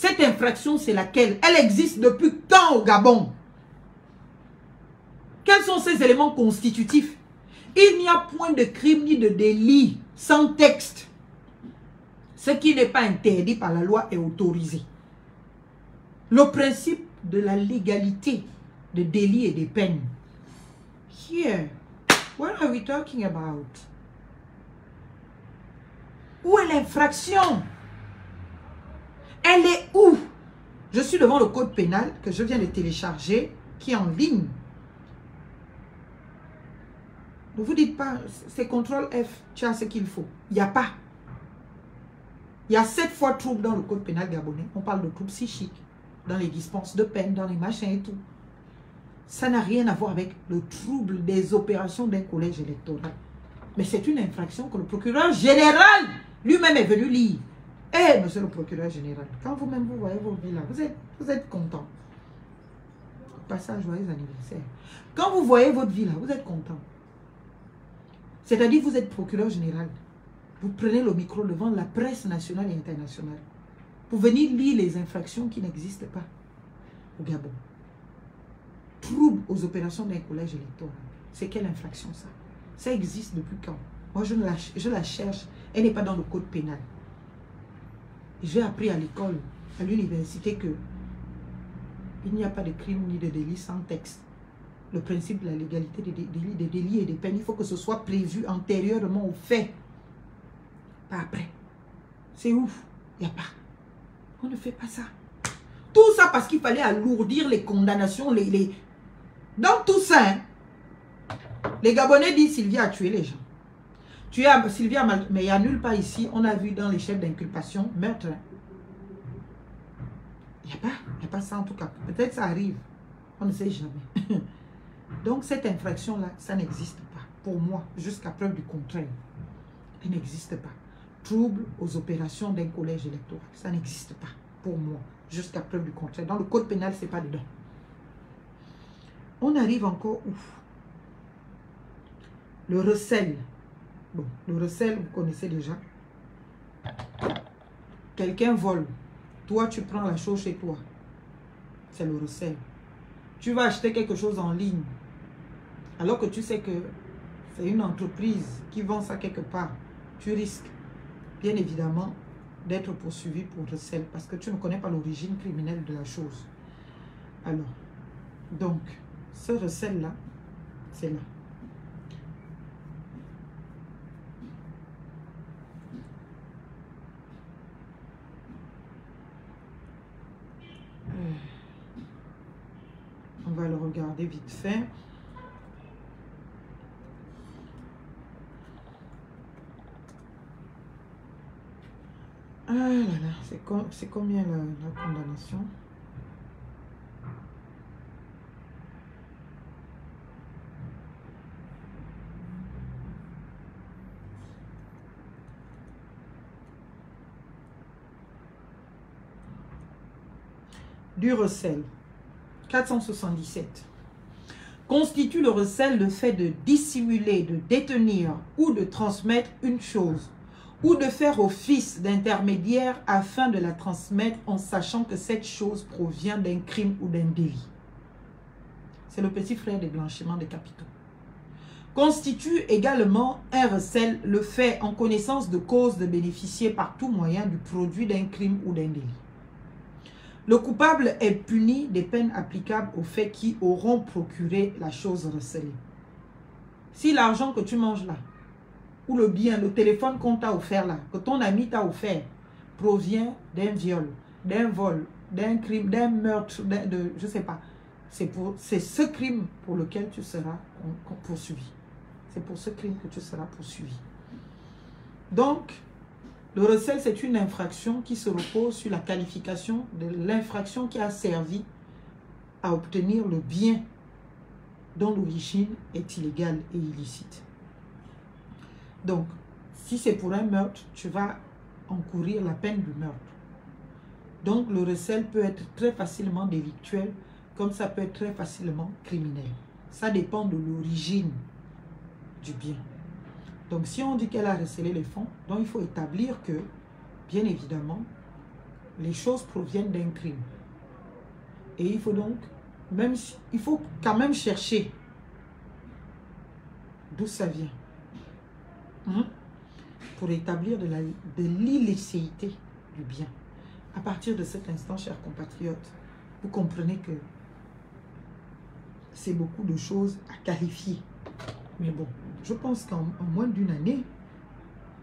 Cette infraction, c'est laquelle? Elle existe depuis quand au Gabon? Quels sont ces éléments constitutifs? Il n'y a point de crime ni de délit sans texte. Ce qui n'est pas interdit par la loi est autorisé. Le principe de la légalité des délits et des peines. Here, what are we talking about? Où est l'infraction? Elle est où? Je suis devant le code pénal que je viens de télécharger, qui est en ligne. Ne vous dites pas, c'est CTRL F, tu as ce qu'il faut. Il n'y a pas. Il y a 7 fois trouble dans le code pénal gabonais. On parle de trouble psychique, dans les dispenses de peine, dans les machins et tout. Ça n'a rien à voir avec le trouble des opérations d'un collège électoral. Mais c'est une infraction que le procureur général lui-même est venu lire. Eh, monsieur le procureur général, quand vous-même vous voyez vos villas, vous êtes content. Passage, joyeux anniversaire. Quand vous voyez votre villa, vous êtes content. C'est-à-dire vous êtes procureur général. Vous prenez le micro devant la presse nationale et internationale pour venir lire les infractions qui n'existent pas au Gabon. Trouble aux opérations d'un collège électoral. C'est quelle infraction ça? Ça existe depuis quand? Moi je la cherche. Elle n'est pas dans le code pénal. J'ai appris à l'école, à l'université, que il n'y a pas de crime ni de délit sans texte. Le principe de la légalité des délits et des peines, il faut que ce soit prévu antérieurement au fait. Pas après. C'est ouf. Il n'y a pas. On ne fait pas ça. Tout ça parce qu'il fallait alourdir les condamnations. Dans tout ça, hein, les Gabonais disent Sylvia a tué les gens. Tu as Sylvia, mais il n'y a nulle part ici. On a vu dans les chefs d'inculpation meurtre. Il n'y a pas ça en tout cas. Peut-être ça arrive. On ne sait jamais. Donc cette infraction-là, ça n'existe pas. Pour moi, jusqu'à preuve du contraire. Elle n'existe pas. Trouble aux opérations d'un collège électoral. Ça n'existe pas. Pour moi, jusqu'à preuve du contraire. Dans le code pénal, ce n'est pas dedans. On arrive encore où? Le recel. Bon, le recel, vous connaissez déjà. Quelqu'un vole. Toi, tu prends la chose chez toi. C'est le recel. Tu vas acheter quelque chose en ligne. Alors que tu sais que c'est une entreprise qui vend ça quelque part. Tu risques, bien évidemment, d'être poursuivi pour recel. Parce que tu ne connais pas l'origine criminelle de la chose. Alors, donc, ce recel-là, c'est là. On va le regarder vite fait. Ah là là, c'est combien la condamnation? Du recel. 477. Constitue le recel le fait de dissimuler, de détenir ou de transmettre une chose ou de faire office d'intermédiaire afin de la transmettre en sachant que cette chose provient d'un crime ou d'un délit. C'est le petit frère des blanchiments des capitaux. Constitue également un recel le fait en connaissance de cause de bénéficier par tout moyen du produit d'un crime ou d'un délit. Le coupable est puni des peines applicables aux faits qui auront procuré la chose recelée. Si l'argent que tu manges là, ou le bien, le téléphone qu'on t'a offert là, que ton ami t'a offert, provient d'un viol, d'un vol, d'un crime, d'un meurtre, je ne sais pas. C'est ce crime pour lequel tu seras poursuivi. C'est pour ce crime que tu seras poursuivi. Donc, le recel, c'est une infraction qui se repose sur la qualification de l'infraction qui a servi à obtenir le bien dont l'origine est illégale et illicite. Donc, si c'est pour un meurtre, tu vas encourir la peine du meurtre. Donc, le recel peut être très facilement délictuel, comme ça peut être très facilement criminel. Ça dépend de l'origine du bien. Donc, si on dit qu'elle a recelé les fonds, donc il faut établir que, bien évidemment, les choses proviennent d'un crime. Et il faut donc, il faut quand même chercher d'où ça vient. Pour établir de l'illicéité du bien. À partir de cet instant, chers compatriotes, vous comprenez que c'est beaucoup de choses à qualifier. Mais bon, je pense qu'en moins d'une année,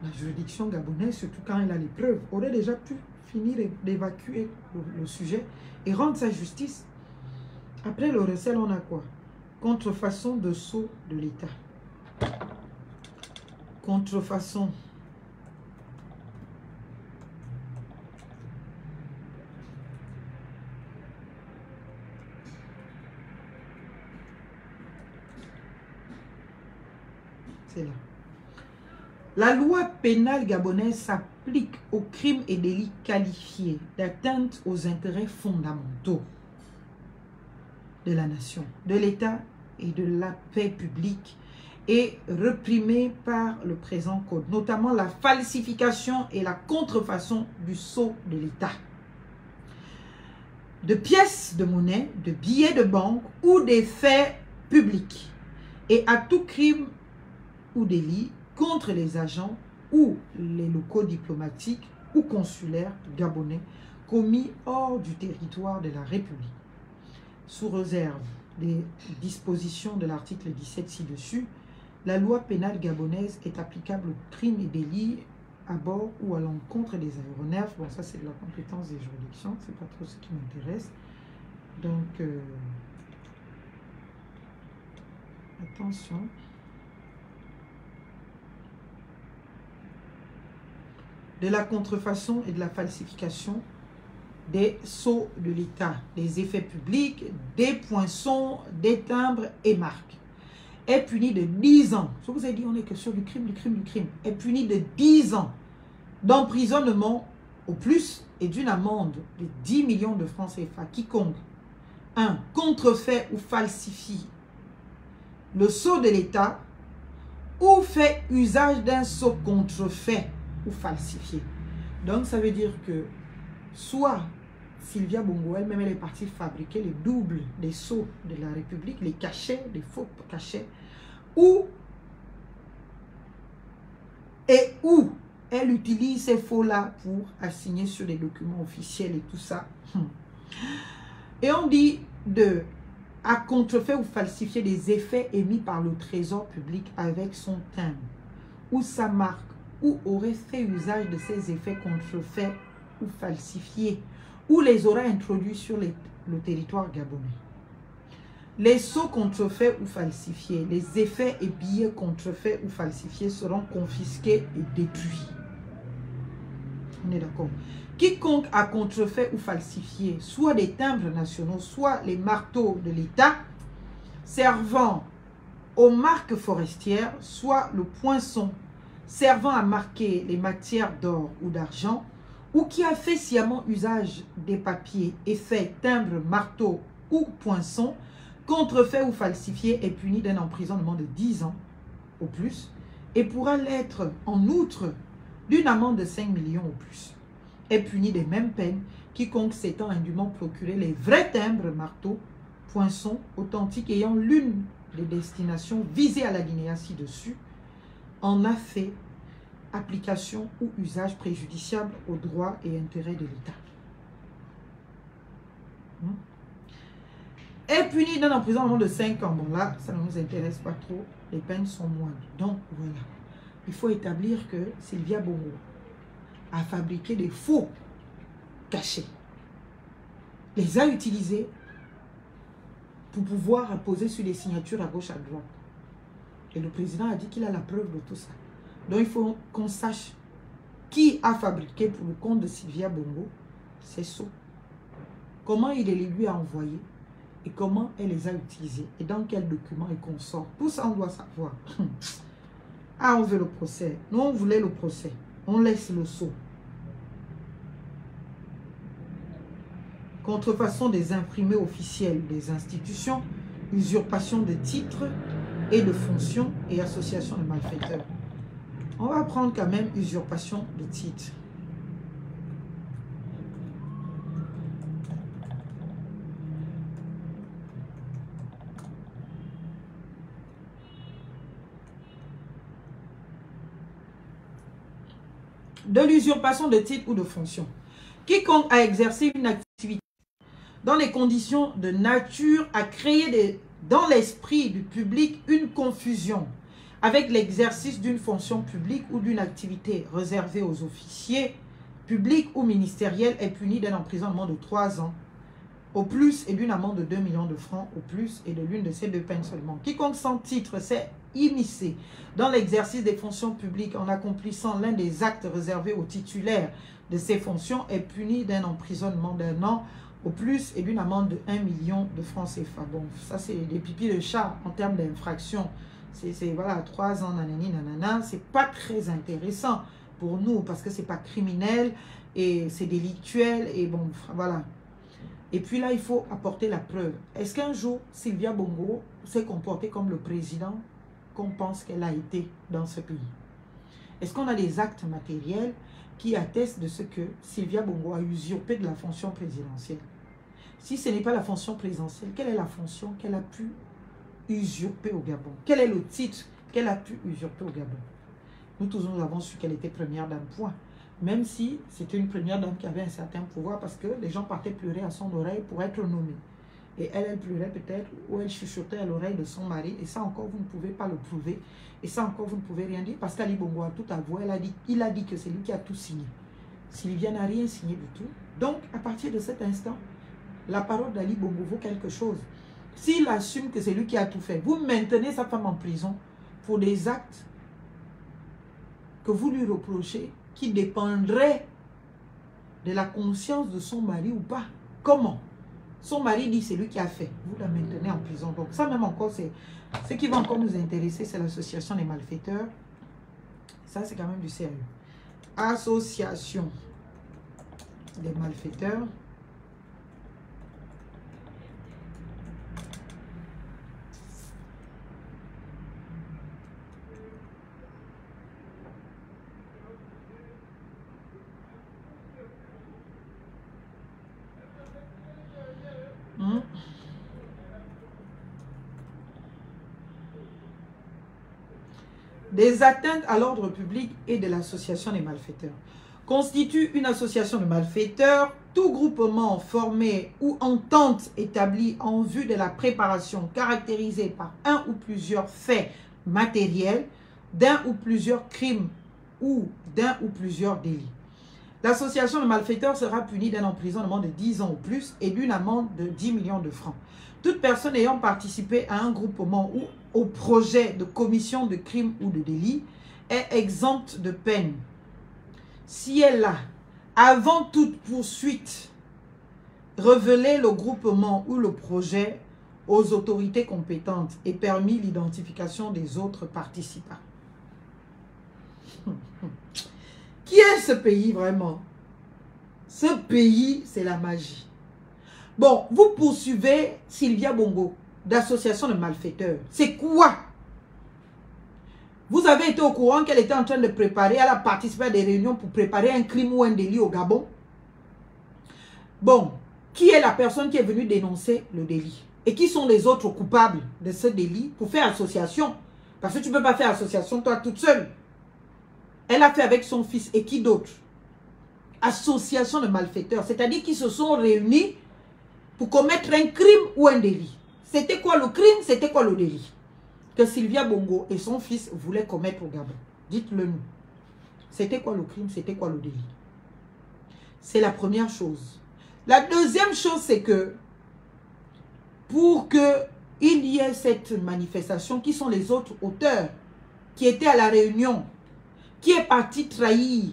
la juridiction gabonaise, surtout quand elle a les preuves, aurait déjà pu finir d'évacuer le sujet et rendre sa justice. Après le recel, on a quoi? Contrefaçon de sceau de l'État. Contrefaçon. C'est là. La loi pénale gabonaise s'applique aux crimes et délits qualifiés d'atteinte aux intérêts fondamentaux de la nation, de l'État et de la paix publique et réprimés par le présent code, notamment la falsification et la contrefaçon du sceau de l'État, de pièces de monnaie, de billets de banque ou des faits publics, et à tout crime ou délit contre les agents ou les locaux diplomatiques ou consulaires gabonais commis hors du territoire de la République. Sous réserve des dispositions de l'article 17 ci-dessus, la loi pénale gabonaise est applicable aux crimes et délits à bord ou à l'encontre des aéronefs. Bon, ça c'est de la compétence des juridictions, c'est pas trop ce qui m'intéresse. Donc, attention. De la contrefaçon et de la falsification des sceaux de l'État, des effets publics, des poinçons, des timbres et marques, est puni de 10 ans. Je vous ai dit, on est que sur du crime, est puni de 10 ans d'emprisonnement au plus et d'une amende de 10 millions de francs CFA. Quiconque 1. Contrefait ou falsifie le sceau de l'État ou fait usage d'un sceau contrefait ou falsifié. Donc, ça veut dire que soit Sylvia Bongo, elle-même, elle est partie fabriquer les doubles des sceaux de la République, les cachets, les faux cachets, ou elle utilise ces faux-là pour assigner sur les documents officiels et tout ça. Et on dit à contrefait ou falsifier des effets émis par le trésor public avec son timbre ou sa marque, ou aurait fait usage de ces effets contrefaits ou falsifiés, ou les aurait introduits sur le territoire gabonais. Les sceaux contrefaits ou falsifiés, les effets et billets contrefaits ou falsifiés seront confisqués et détruits. On est d'accord? Quiconque a contrefait ou falsifié soit des timbres nationaux, soit les marteaux de l'État servant aux marques forestières, soit le poinçon servant à marquer les matières d'or ou d'argent, ou qui a fait sciemment usage des papiers, effets, timbres, marteaux ou poinçons, contrefait ou falsifié, est puni d'un emprisonnement de 10 ans au plus, et pourra l'être en outre d'une amende de 5 millions au plus. Est puni des mêmes peines quiconque s'étant indûment procuré les vrais timbres, marteaux, poinçons authentiques ayant l'une des destinations visées à l'alinéa ci-dessus, en a fait application ou usage préjudiciable aux droits et intérêts de l'État. Est puni d'un emprisonnement de 5 ans. Bon là, ça ne nous intéresse pas trop. Les peines sont moindres. Donc voilà. Il faut établir que Sylvia Bongo a fabriqué des faux cachets. Les a utilisés pour pouvoir apposer sur les signatures à gauche, à droite. Et le président a dit qu'il a la preuve de tout ça. Donc il faut qu'on sache qui a fabriqué pour le compte de Sylvia Bongo ces sceaux. Comment il les lui a envoyés et comment elle les a utilisés et dans quel document et consort. Tout ça on doit savoir. Ah, on veut le procès. Nous on voulait le procès. On laisse le sceau. Contrefaçon des imprimés officiels des institutions, usurpation de titres et de fonctions et association de malfaiteurs. On va prendre quand même usurpation de titres. de l'usurpation de titre ou de fonction. Quiconque a exercé une activité dans des conditions de nature à créer dans l'esprit du public une confusion avec l'exercice d'une fonction publique ou d'une activité réservée aux officiers publics ou ministériels est puni d'un emprisonnement de 3 ans au plus et d'une amende de 2 millions de francs au plus et de l'une de ces 2 peines seulement. Quiconque sans titre s'est immiscé dans l'exercice des fonctions publiques en accomplissant l'un des actes réservés aux titulaires de ces fonctions est puni d'un emprisonnement d'1 an au plus et d'une amende de 1 million de francs CFA. Bon, ça c'est des pipis de chat en termes d'infraction. C'est voilà, 3 ans, nanani, nanana. C'est pas très intéressant pour nous parce que c'est pas criminel et c'est délictuel et bon, voilà. Et puis là, il faut apporter la preuve. Est-ce qu'un jour, Sylvia Bongo s'est comportée comme le président qu'on pense qu'elle a été dans ce pays? Est-ce qu'on a des actes matériels qui attestent de ce que Sylvia Bongo a usurpé de la fonction présidentielle? Si ce n'est pas la fonction présidentielle, quelle est la fonction qu'elle a pu usurper au Gabon? Quel est le titre qu'elle a pu usurper au Gabon? Nous tous, nous avons su qu'elle était première dame, point. Même si c'était une première dame qui avait un certain pouvoir parce que les gens partaient pleurer à son oreille pour être nommés. Et elle pleurait peut-être ou elle chuchotait à l'oreille de son mari. Et ça encore, vous ne pouvez pas le prouver. Et ça encore, vous ne pouvez rien dire parce qu'Ali Bongo a tout avoué. Il a dit que c'est lui qui a tout signé. Sylvia n'a rien signé du tout. Donc, à partir de cet instant, la parole d'Ali Bongo vaut quelque chose. S'il assume que c'est lui qui a tout fait, vous maintenez sa femme en prison pour des actes que vous lui reprochez qui dépendrait de la conscience de son mari ou pas. Comment? Son mari dit c'est lui qui a fait. Vous la maintenez en prison. Donc ça même encore, c'est ce qui va encore nous intéresser, c'est l'association des malfaiteurs. Ça, c'est quand même du sérieux. Association des malfaiteurs. Des atteintes à l'ordre public et de l'association des malfaiteurs. Constitue une association de malfaiteurs, tout groupement formé ou entente établie en vue de la préparation caractérisée par un ou plusieurs faits matériels, d'un ou plusieurs crimes ou d'un ou plusieurs délits. L'association de malfaiteurs sera punie d'un emprisonnement de 10 ans ou plus et d'une amende de 10 millions de francs. Toute personne ayant participé à un groupement ou au projet de commission de crime ou de délit est exempte de peine. Si elle a, avant toute poursuite, révélé le groupement ou le projet aux autorités compétentes et permis l'identification des autres participants. Qui est ce pays vraiment? Ce pays, c'est la magie. Bon, vous poursuivez Sylvia Bongo d'association de malfaiteurs. C'est quoi? Vous avez été au courant qu'elle était en train de préparer, elle a participé à des réunions pour préparer un crime ou un délit au Gabon. Bon, qui est la personne qui est venue dénoncer le délit? Et qui sont les autres coupables de ce délit pour faire association? Parce que tu ne peux pas faire association toi toute seule. Elle a fait avec son fils et qui d'autre? Association de malfaiteurs, c'est-à-dire qu'ils se sont réunis pour commettre un crime ou un délit. C'était quoi le crime? C'était quoi le délit que Sylvia Bongo et son fils voulaient commettre au Gabon? Dites-le nous. C'était quoi le crime? C'était quoi le délit? C'est la première chose. La deuxième chose, c'est que pour qu'il y ait cette manifestation, qui sont les autres auteurs qui étaient à la réunion, qui est parti trahir,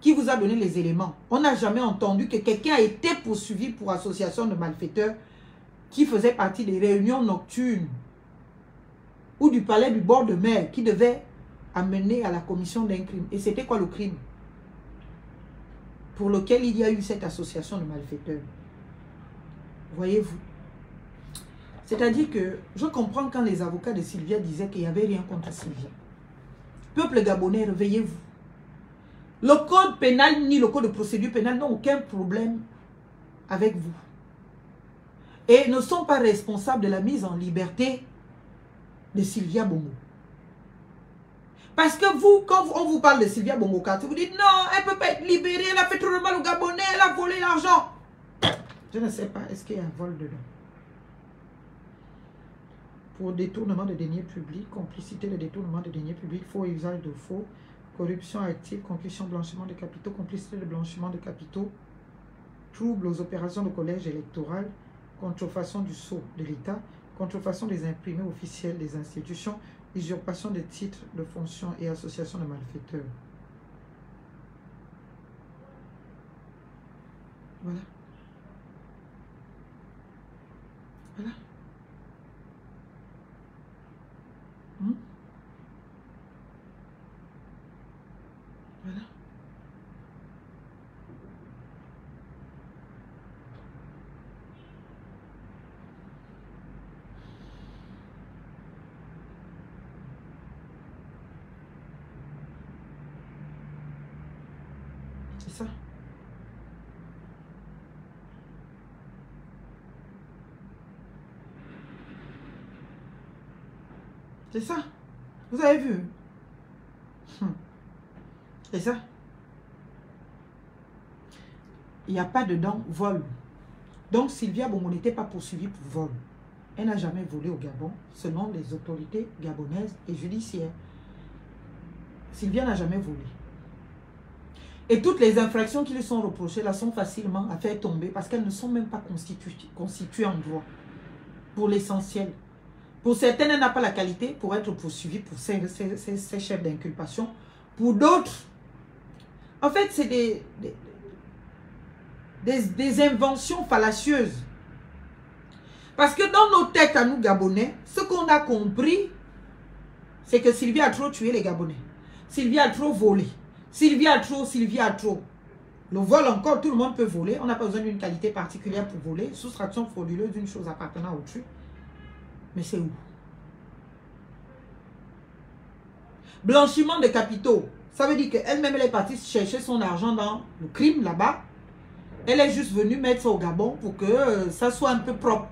qui vous a donné les éléments? On n'a jamais entendu que quelqu'un a été poursuivi pour association de malfaiteurs qui faisait partie des réunions nocturnes ou du palais du bord de mer qui devait amener à la commission d'un crime. Et c'était quoi le crime pour lequel il y a eu cette association de malfaiteurs? Voyez-vous? C'est-à-dire que je comprends quand les avocats de Sylvia disaient qu'il n'y avait rien contre Sylvia. Peuple gabonais, réveillez-vous. Le code pénal ni le code de procédure pénale n'ont aucun problème avec vous. Et ne sont pas responsables de la mise en liberté de Sylvia Bongo. Parce que vous, quand on vous parle de Sylvia Bongo Carter, vous dites non, elle ne peut pas être libérée, elle a fait trop de mal aux Gabonais, elle a volé l'argent. Je ne sais pas, est-ce qu'il y a un vol dedans? Pour détournement de deniers publics, complicité de détournement de deniers publics, faux usage de faux, corruption active, concussion, blanchiment de capitaux, complicité de blanchiment de capitaux, troubles aux opérations de collège électoral, contrefaçon du sceau de l'État, contrefaçon des imprimés officiels des institutions, usurpation des titres de fonction et association de malfaiteurs. Voilà. Voilà. Voilà. C'est ça. C'est ça. Vous avez vu? C'est ça. Il n'y a pas dedans vol. Donc Sylvia Bongo n'était pas poursuivie pour vol. Elle n'a jamais volé au Gabon, selon les autorités gabonaises et judiciaires. Sylvia n'a jamais volé. Et toutes les infractions qui lui sont reprochées là sont facilement à faire tomber parce qu'elles ne sont même pas constituées en droit. Pour l'essentiel. Pour certaines, elle n'a pas la qualité pour être poursuivie pour ces chefs d'inculpation. Pour d'autres, en fait, c'est des inventions fallacieuses. Parce que dans nos têtes à nous Gabonais, ce qu'on a compris, c'est que Sylvia a trop tué les Gabonais. Sylvia a trop volé. Sylvia a trop, Sylvia a trop. Le vol encore, tout le monde peut voler. On n'a pas besoin d'une qualité particulière pour voler. Soustraction frauduleuse d'une chose appartenant à autrui. Mais c'est où? Blanchiment de capitaux. Ça veut dire qu'elle-même, elle est partie chercher son argent dans le crime là-bas. Elle est juste venue mettre ça au Gabon pour que ça soit un peu propre.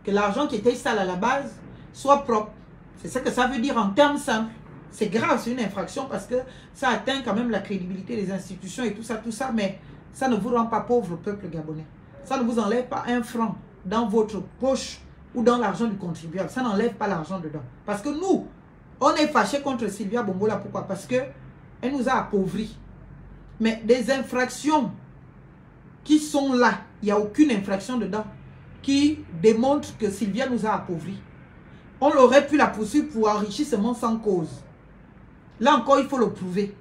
Que l'argent qui était sale à la base soit propre. C'est ça que ça veut dire en termes simples. C'est grave, c'est une infraction parce que ça atteint quand même la crédibilité des institutions et tout ça, mais ça ne vous rend pas pauvre, peuple gabonais. Ça ne vous enlève pas un franc dans votre poche ou dans l'argent du contribuable. Ça n'enlève pas l'argent dedans. Parce que nous, on est fâchés contre Sylvia Bongo là. Pourquoi? Parce qu'elle nous a appauvris. Mais des infractions qui sont là, il n'y a aucune infraction dedans qui démontre que Sylvia nous a appauvris. On aurait pu la poursuivre pour enrichissement sans cause. Là encore, il faut le prouver.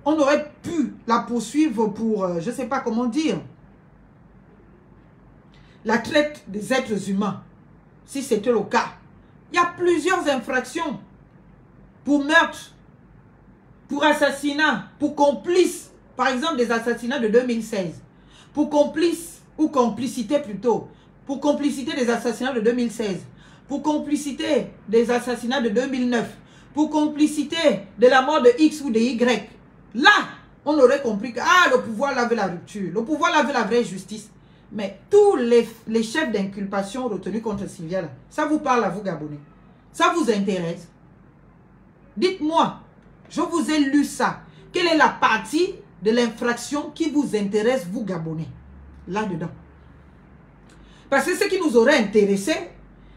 On aurait pu la poursuivre pour, je ne sais pas comment dire, la traite des êtres humains, si c'était le cas. Il y a plusieurs infractions pour meurtre, pour assassinat, pour complice, par exemple des assassinats de 2016, pour complice ou complicité plutôt, pour complicité des assassinats de 2016, pour complicité des assassinats de 2009, pour complicité de la mort de X ou de Y. Là, on aurait compris que le pouvoir là veut la rupture, le pouvoir là veut la vraie justice. Mais tous les chefs d'inculpation retenus contre Sylvia, là, ça vous parle à vous Gabonais? Ça vous intéresse? Dites-moi, je vous ai lu ça. Quelle est la partie de l'infraction qui vous intéresse, vous Gabonais? Là-dedans. Parce que ce qui nous aurait intéressé,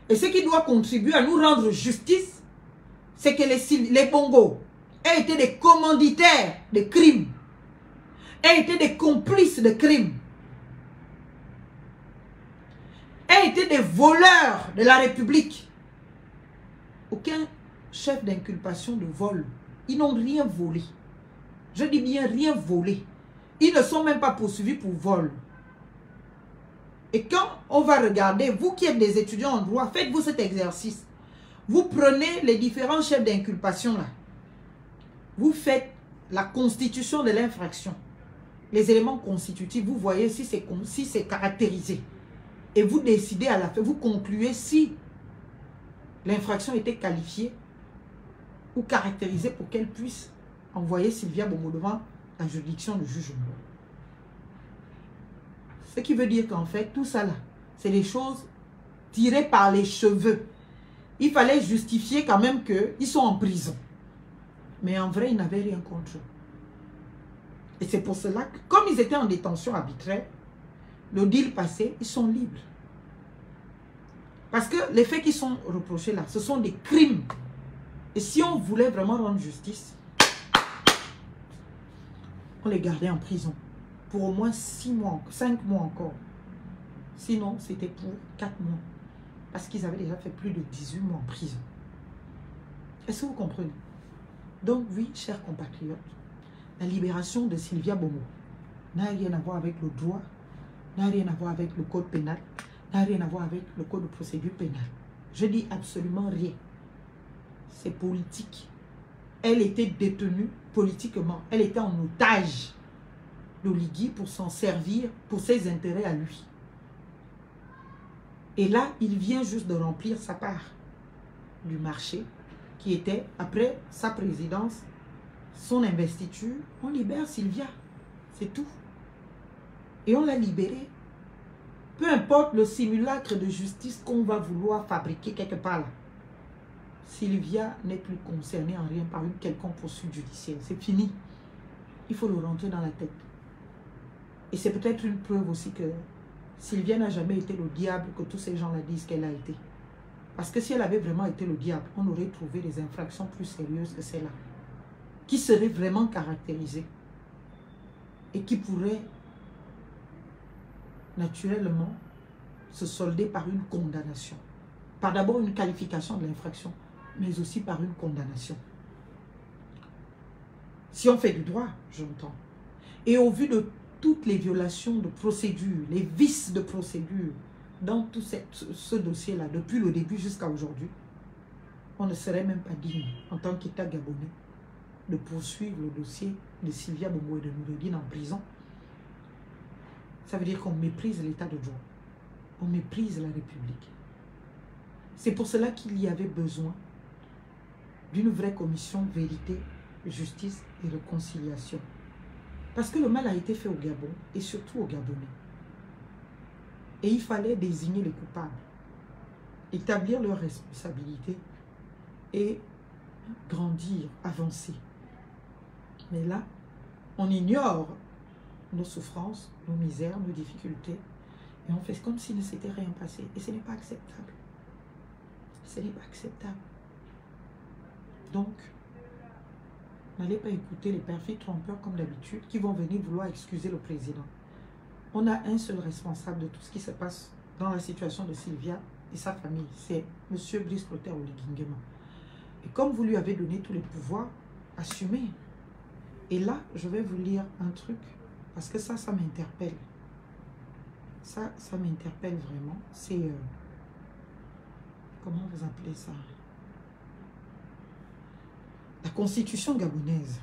et ce qui doit contribuer à nous rendre justice, c'est que les Bongo aient été des commanditaires de crimes, aient été des complices de crimes, aient été des voleurs de la République. Aucun chef d'inculpation de vol. Ils n'ont rien volé. Je dis bien rien volé. Ils ne sont même pas poursuivis pour vol. Et quand on va regarder, vous qui êtes des étudiants en droit, faites-vous cet exercice. Vous prenez les différents chefs d'inculpation là. Vous faites la constitution de l'infraction. Les éléments constitutifs, vous voyez si c'est caractérisé. Et vous décidez à la fin, vous concluez si l'infraction était qualifiée ou caractérisée pour qu'elle puisse envoyer Sylvia Bongo devant la juridiction de jugement. Ce qui veut dire qu'en fait, tout ça là, c'est des choses tirées par les cheveux. Il fallait justifier quand même qu'ils sont en prison. Mais en vrai, ils n'avaient rien contre eux. Et c'est pour cela que, comme ils étaient en détention arbitraire, le deal passé, ils sont libres. Parce que les faits qui sont reprochés là, ce sont des crimes. Et si on voulait vraiment rendre justice, on les gardait en prison. Pour au moins 6 mois, 5 mois encore. Sinon, c'était pour 4 mois. Parce qu'ils avaient déjà fait plus de 18 mois en prison. Est-ce que vous comprenez? Donc oui, chers compatriotes, la libération de Sylvia Bomo n'a rien à voir avec le droit, n'a rien à voir avec le code pénal, n'a rien à voir avec le code de procédure pénale. Je dis absolument rien. C'est politique. Elle était détenue politiquement. Elle était en otage d'Oligui pour s'en servir pour ses intérêts à lui. Et là, il vient juste de remplir sa part du marché qui était, après sa présidence, son investiture, on libère Sylvia. C'est tout. Et on l'a libérée. Peu importe le simulacre de justice qu'on va vouloir fabriquer quelque part là. Sylvia n'est plus concernée en rien par une quelconque poursuite judiciaire. C'est fini. Il faut le rentrer dans la tête. Et c'est peut-être une preuve aussi que Sylvia n'a jamais été le diable que tous ces gens-là disent qu'elle a été. Parce que si elle avait vraiment été le diable, on aurait trouvé des infractions plus sérieuses que celle-là. Qui seraient vraiment caractérisées. Et qui pourraient naturellement se solder par une condamnation. Par d'abord une qualification de l'infraction, mais aussi par une condamnation. Si on fait du droit, j'entends. Et au vu de toutes les violations de procédure, les vices de procédure, dans tout ce dossier-là, depuis le début jusqu'à aujourd'hui, on ne serait même pas digne, en tant qu'État gabonais, de poursuivre le dossier de Sylvia Bomo et de Noureddine en prison. Ça veut dire qu'on méprise l'état de droit. On méprise la République. C'est pour cela qu'il y avait besoin d'une vraie commission vérité, justice et réconciliation. Parce que le mal a été fait au Gabon et surtout aux Gabonais. Et il fallait désigner les coupables, établir leurs responsabilités et grandir, avancer. Mais là, on ignore nos souffrances, nos misères, nos difficultés. Et on fait comme s'il ne s'était rien passé. Et ce n'est pas acceptable. Ce n'est pas acceptable. Donc, n'allez pas écouter les perfides trompeurs comme d'habitude qui vont venir vouloir excuser le président. On a un seul responsable de tout ce qui se passe dans la situation de Sylvia et sa famille. C'est M. Brice Clotaire Oligui Nguema. Et comme vous lui avez donné tous les pouvoirs, assumez. Et là, je vais vous lire un truc. Parce que ça m'interpelle. Ça m'interpelle vraiment. C'est... comment vous appelez ça? La constitution gabonaise.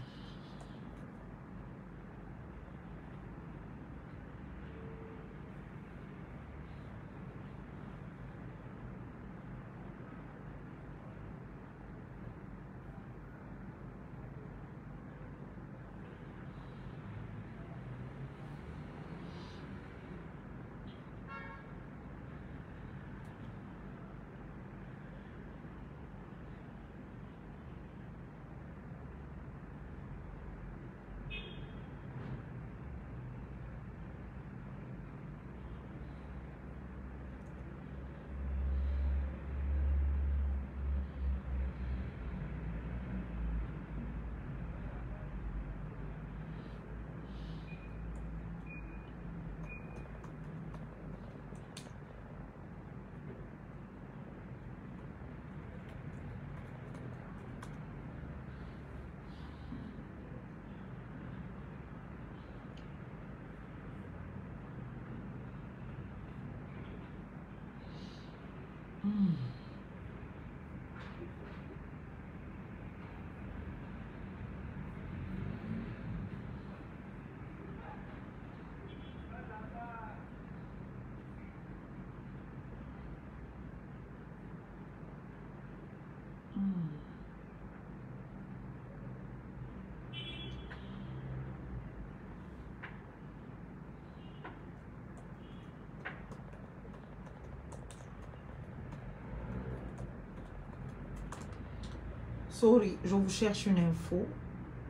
Sorry, je vous cherche une info.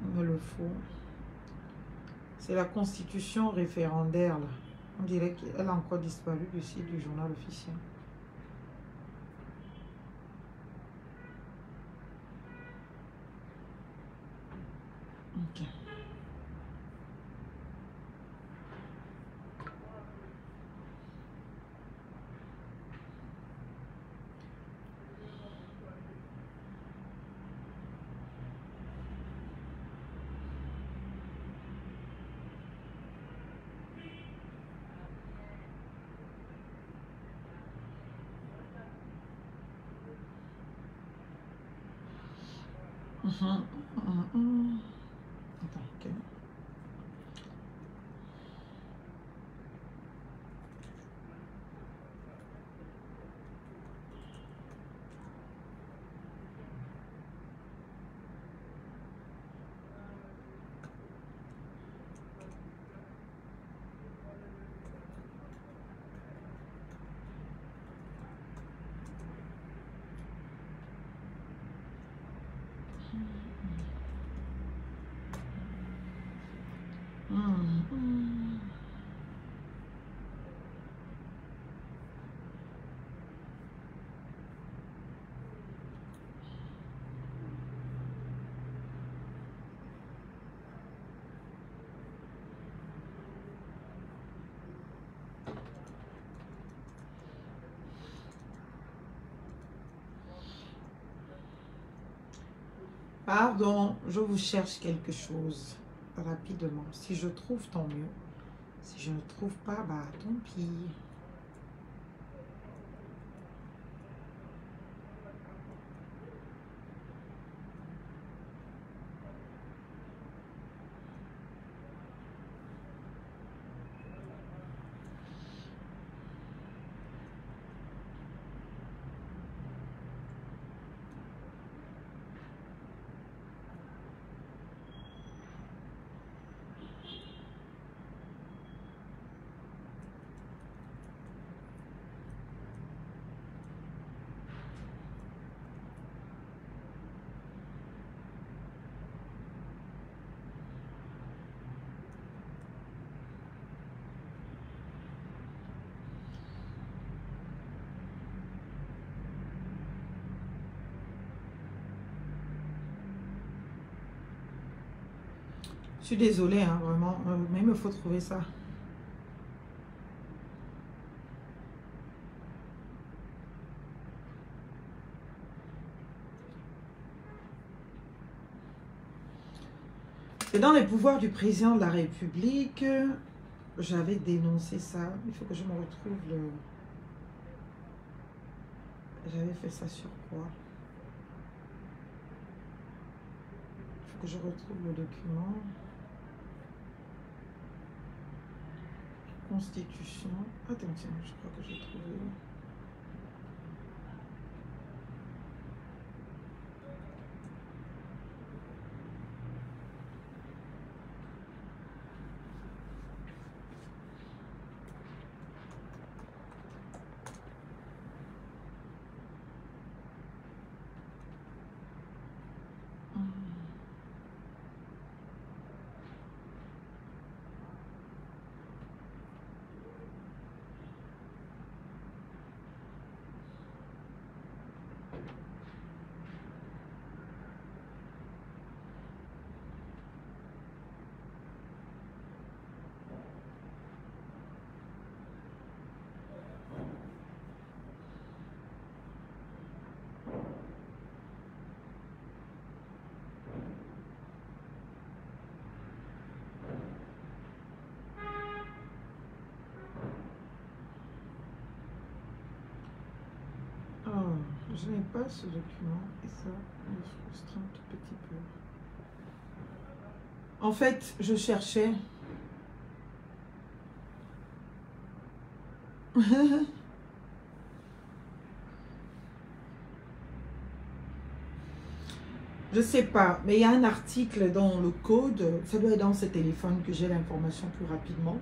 Il me le faut. C'est la constitution référendaire, là. On dirait qu'elle a encore disparu du site du journal officiel. Ok. Attends, ok. Pardon, je vous cherche quelque chose rapidement. Si je trouve, tant mieux. Si je ne trouve pas, bah tant pis. Je suis désolée, hein, vraiment, mais il me faut trouver ça. C'est dans les pouvoirs du président de la République. J'avais dénoncé ça. Il faut que je me retrouve le... J'avais fait ça sur quoi? Il faut que je retrouve le document. Constitution. Attends, tiens, je crois que j'ai trouvé. Oh, je n'ai pas ce document et ça me frustre un tout petit peu. En fait, je cherchais. Je sais pas, mais il y a un article dans le code, ça doit être dans ce téléphone que j'ai l'information plus rapidement.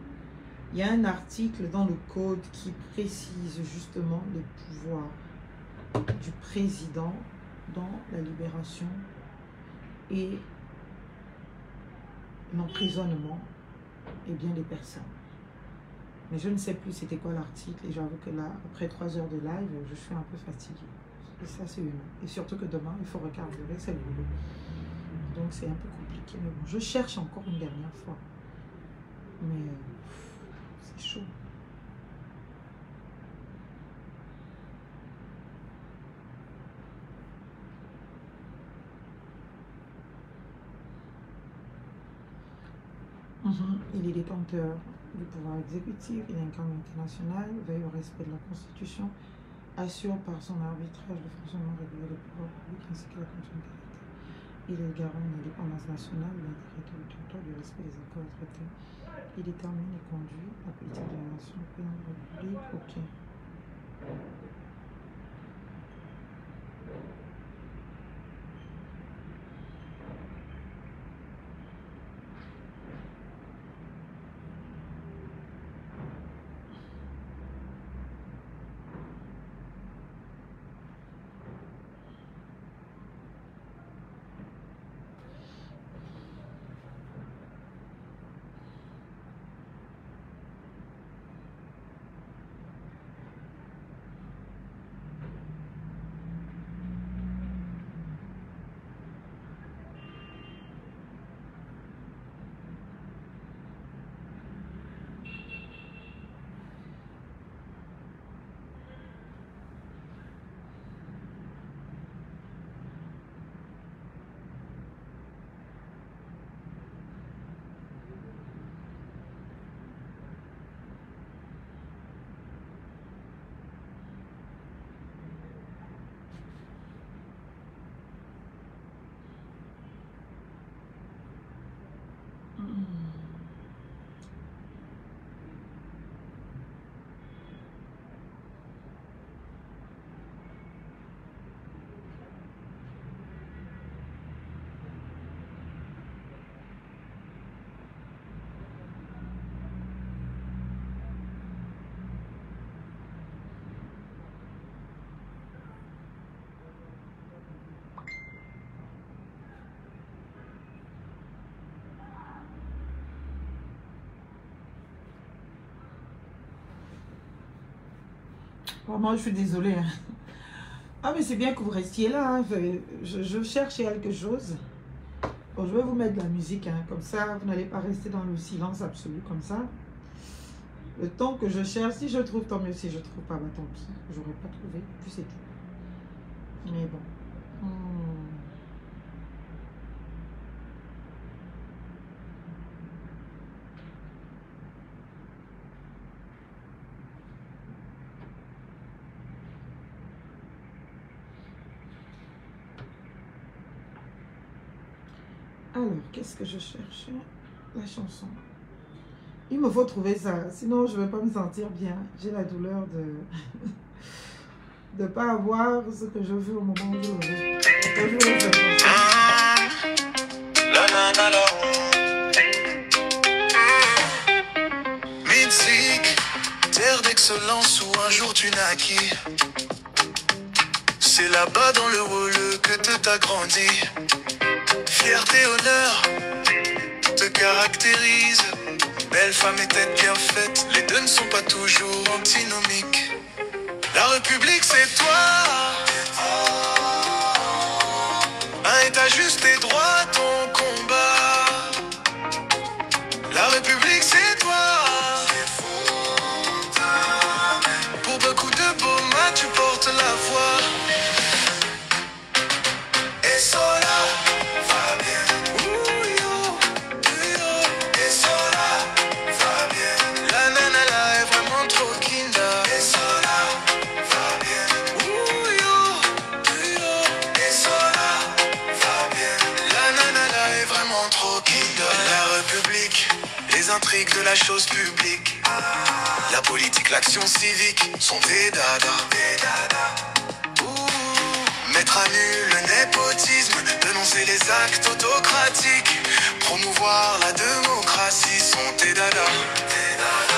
Il y a un article dans le code qui précise justement les pouvoirs du président dans la libération et l'emprisonnement et bien des personnes. Mais je ne sais plus c'était quoi l'article et j'avoue que là, après 3 heures de live, je suis un peu fatiguée. Et ça, c'est humain. Et surtout que demain, il faut recarburer, c'est le boulot. Donc, c'est un peu compliqué. Mais bon, je cherche encore une dernière fois. Mais c'est chaud. Il est détenteur du pouvoir exécutif, il incarne l'international, veille au respect de la Constitution, assure par son arbitrage le fonctionnement régulier des pouvoirs publics ainsi que la continuité. Il est garant de l'indépendance nationale, de l'intérêt du territoire, du respect des accords et traités. Il détermine et conduit la politique de la nation, le président de la République. Ok. Vraiment, je suis désolée. Hein. Ah, mais c'est bien que vous restiez là. Hein. Je cherchais quelque chose. Bon, je vais vous mettre de la musique. Hein. Comme ça, vous n'allez pas rester dans le silence absolu comme ça. Le temps que je cherche, si je trouve, tant mieux. Si je trouve pas, bah, tant pis. J'aurais pas trouvé. Puis c'est tout. Mais bon. Alors, qu'est-ce que je cherchais? La chanson. Il me faut trouver ça, sinon je ne vais pas me sentir bien. J'ai la douleur de ne pas avoir ce que je veux au moment où je le veux. Mexique, terre d'excellence où un jour tu naquis. C'est là-bas dans le rôle que t'as grandi. Fierté, honneur te caractérise. Belle femme et tête bien faite, les deux ne sont pas toujours antinomiques. La République c'est toi. Un état juste et droit, ton combat. La République c'est toi. Pour beaucoup de beaux mains, tu portes la voix. Et Sola va bien. Et Sola va bien. La nana là est vraiment trop kinda. Et Sola va bien. Et Sola va bien. La nana là est vraiment trop kinda. La République, les intrigues de la chose publique. La politique, l'action civique sont des dada. Mettre à nu le népotisme, dénoncer les actes autocratiques, promouvoir la démocratie sont tes dada.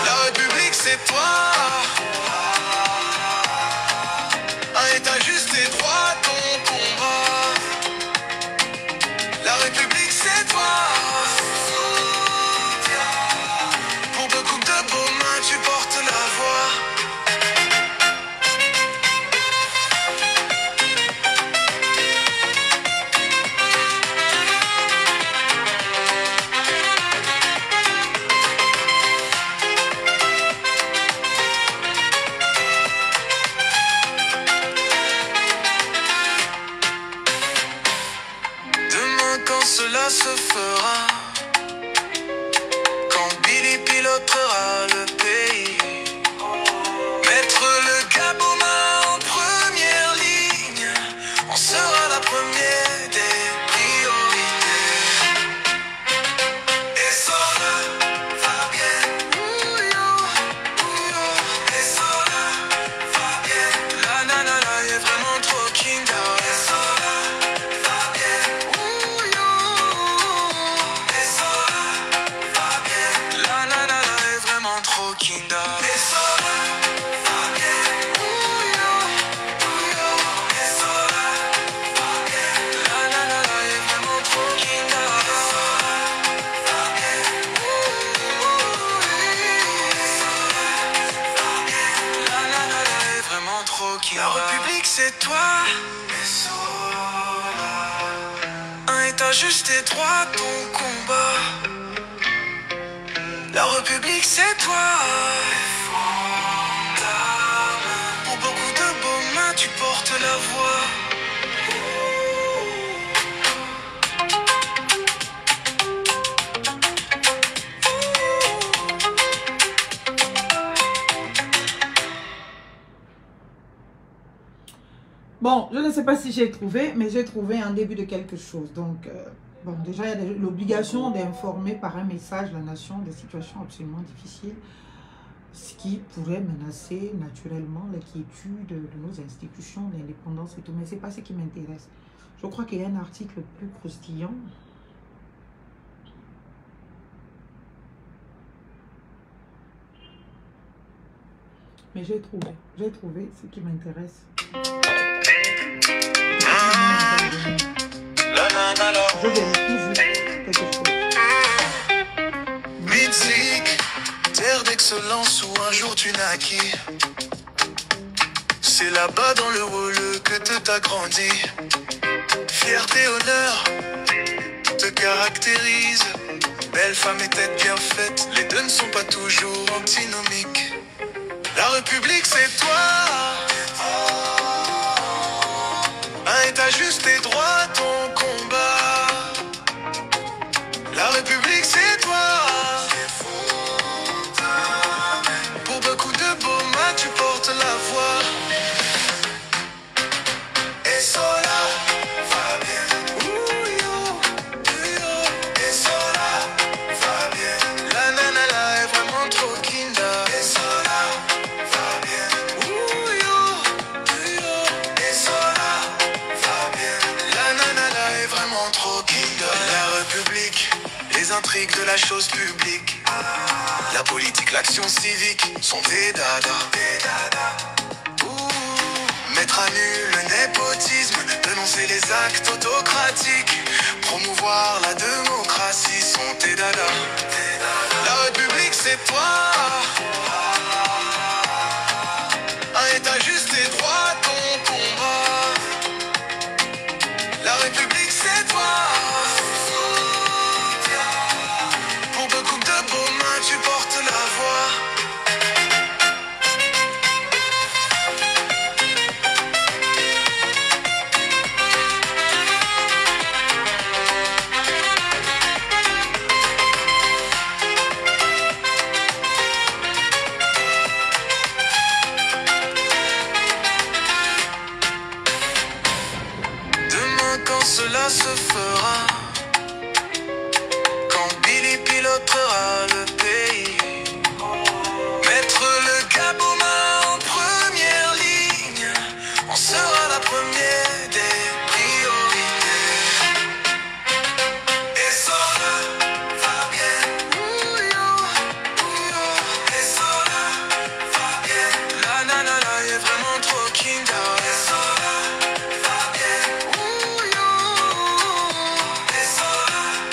La République c'est toi. Un état juste et droit, ton combat. La c'est toi. Pour beaucoup de beaux mains, tu portes la voix. Cela se fera quand Billy pilotera le pays. Mettre le cap aux mains en première ligne, on sera la première des priorités. Et cela va bien, et cela va bien. La nanana est vraiment trop kinda. La République c'est toi. Un état juste et droit ton combat. La République c'est toi. Pour beaucoup de beaux mains tu portes la voix. Bon, je ne sais pas si j'ai trouvé, mais j'ai trouvé un début de quelque chose. Donc, bon, déjà, il y a l'obligation d'informer par un message la nation des situations absolument difficiles, ce qui pourrait menacer naturellement la quiétude de nos institutions, l'indépendance et tout. Mais ce n'est pas ce qui m'intéresse. Je crois qu'il y a un article plus croustillant. Mais j'ai trouvé ce qui m'intéresse. Je vérifie juste quelque chose. Mexique, terre d'excellence où un jour tu naquis. C'est là-bas dans le rôle que t'as grandi. Fierté, honneur te caractérise. Belle femme et tête bien faite, les deux ne sont pas toujours antinomiques. La République c'est toi. Un état juste et droit ton combat. La République c'est toi. Pour beaucoup de beaux mains tu portes la voix. Et cela va bien. Et cela va bien. La nanana est vraiment trop kinda. Et cela va bien. Et cela va bien. La nanana est vraiment trop kinda. La République, les intrigues de la chose publique. La politique, l'action civique sont des dada. Mettre à nu le népotisme, dénoncer les actes autocratiques, promouvoir la démocratie sont tes dada. La République c'est toi. Un état juste et droit ton combat. La République c'est toi. Pour beaucoup de beaux mains tu portes la voix. Cela se fera quand Billy pilotera le pays. Mettre le cap aux mains en première ligne, on sera la première des priorités. Et cela va bien. Et cela va bien. La nanana est vraiment trop kinda. Et cela va bien.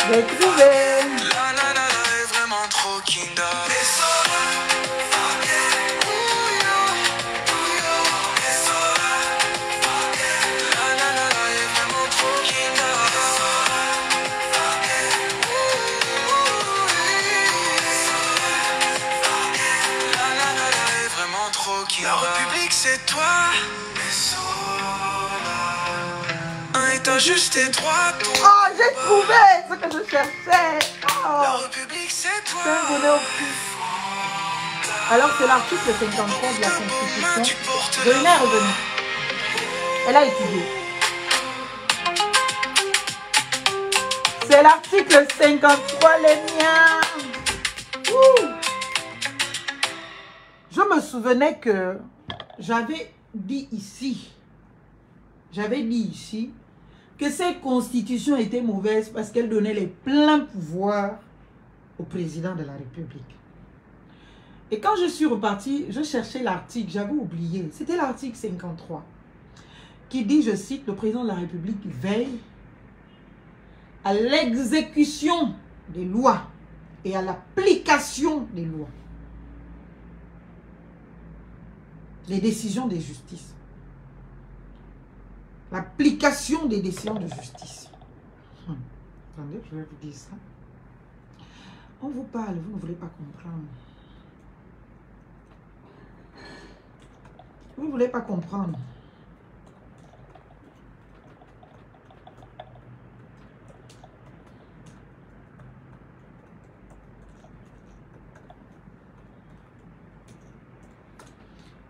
J'ai trouvé. La la la la est vraiment trop kinda. La République c'est toi. Un état juste et droit. Oh, j'ai trouvé ce que je cherchais. Oh. La République c'est toi. C'est un bonheur plus. Alors c'est l'article 53 de la Constitution. Je l'ai revenu. Elle a étudié. C'est l'article 53, les miens. Ouh. Je me souvenais que j'avais dit ici que cette constitution était mauvaise parce qu'elle donnait les pleins pouvoirs au président de la République. Et quand je suis repartie, je cherchais l'article, j'avais oublié. C'était l'article 53 qui dit, je cite, le président de la République veille à l'exécution des lois et à l'application des lois. Les décisions de justice. L'application des décisions de justice. Attendez, je vais vous dire ça. On vous parle, vous ne voulez pas comprendre. Vous ne voulez pas comprendre.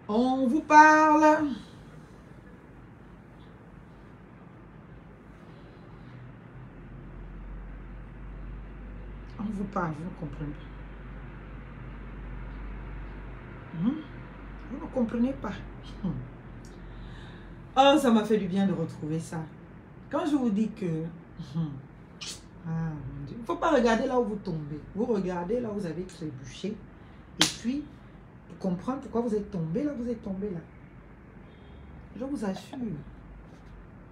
On vous parle. On vous parle, vous ne comprenez pas. Vous ne comprenez pas. Oh, ça m'a fait du bien de retrouver ça. Quand je vous dis que... il ne faut pas regarder là où vous tombez. Vous regardez là où vous avez trébuché. Et puis... pour comprendre pourquoi vous êtes tombé là, vous êtes tombé là. Je vous assure,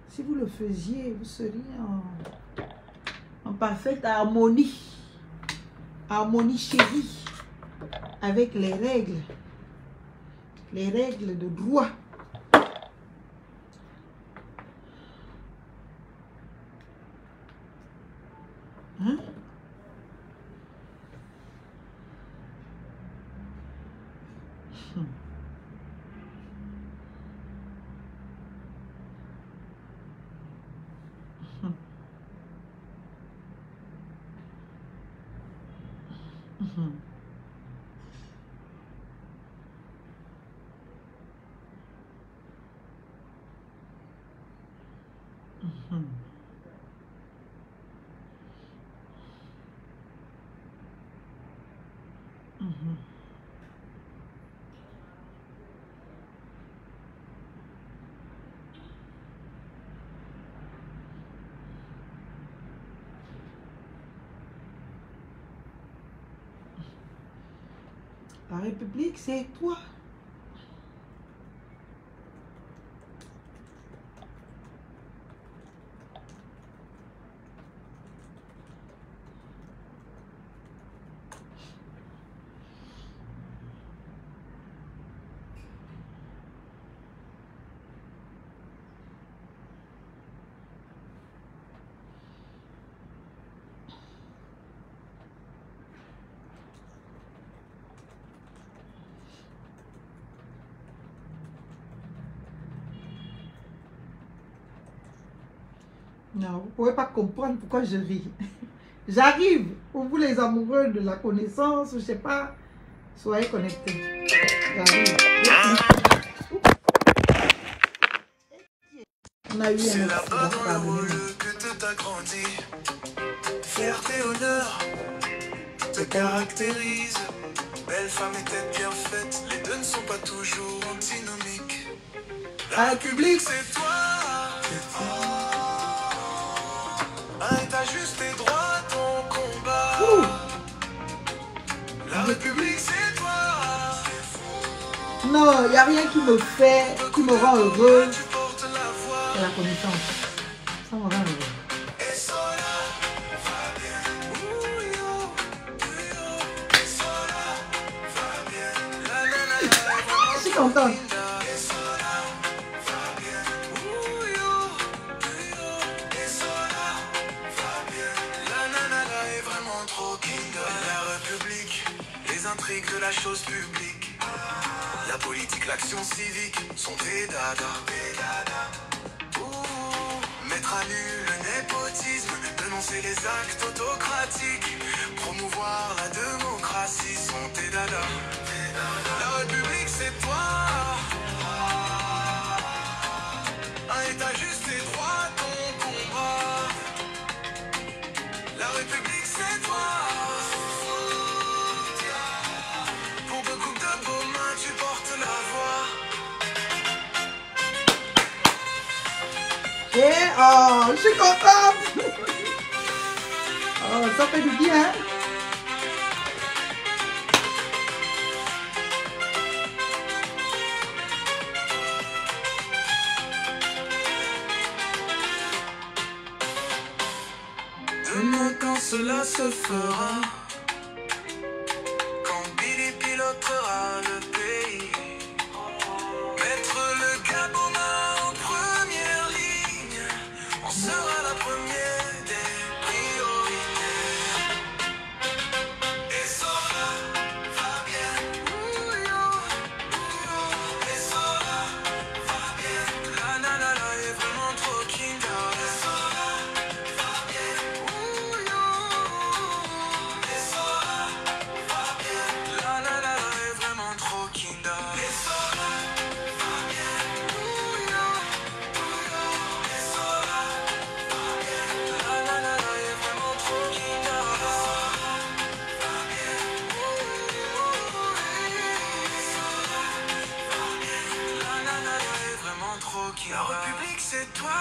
si vous le faisiez, vous seriez en parfaite harmonie. Harmonie chérie. Avec les règles de droit. Hein? La République, c'est toi. Non, vous ne pouvez pas comprendre pourquoi je ris. J'arrive. Pour vous les amoureux de la connaissance, je ne sais pas, soyez connectés. J'arrive. On a eu C'est un là-bas accident, dans le rôle pardonnez-moi. que tout a grandi. Fierté, honneur te caractérise. Belle femme et tête bien faite, les deux ne sont pas toujours antinomiques. La République c'est toi. Un état juste et droit, ton combat. La République c'est toi. Non, il n'y a rien qui me fait, qui me rend heureux. Tu portes la voix. C'est la connaissance. Ça me rend heureux. Et Sola va bien. contente. La République, les intrigues de la chose publique, la politique, l'action civique sont des dada. Mettre à nu le népotisme, dénoncer les actes autocratiques, promouvoir la démocratie sont tes dada. La République c'est toi, un état juste et droit ton combat. La République c'est toi. Pour beaucoup de beaux mains tu portes la voix. Et oh, je suis contente. Oh, ça fait du bien. Demain quand cela se fera, quand Billy pilotera le pays, mettre le Gabon en première ligne, on sera la première des priorités. Et Sola va bien, et Sola va bien, la nanana est vraiment trop kinda. Et Sola va bien, et Sola va bien, la nanana est vraiment trop kinda. Et Sola va bien, et Sola va bien, la nanana est vraiment trop kinda. La République c'est toi,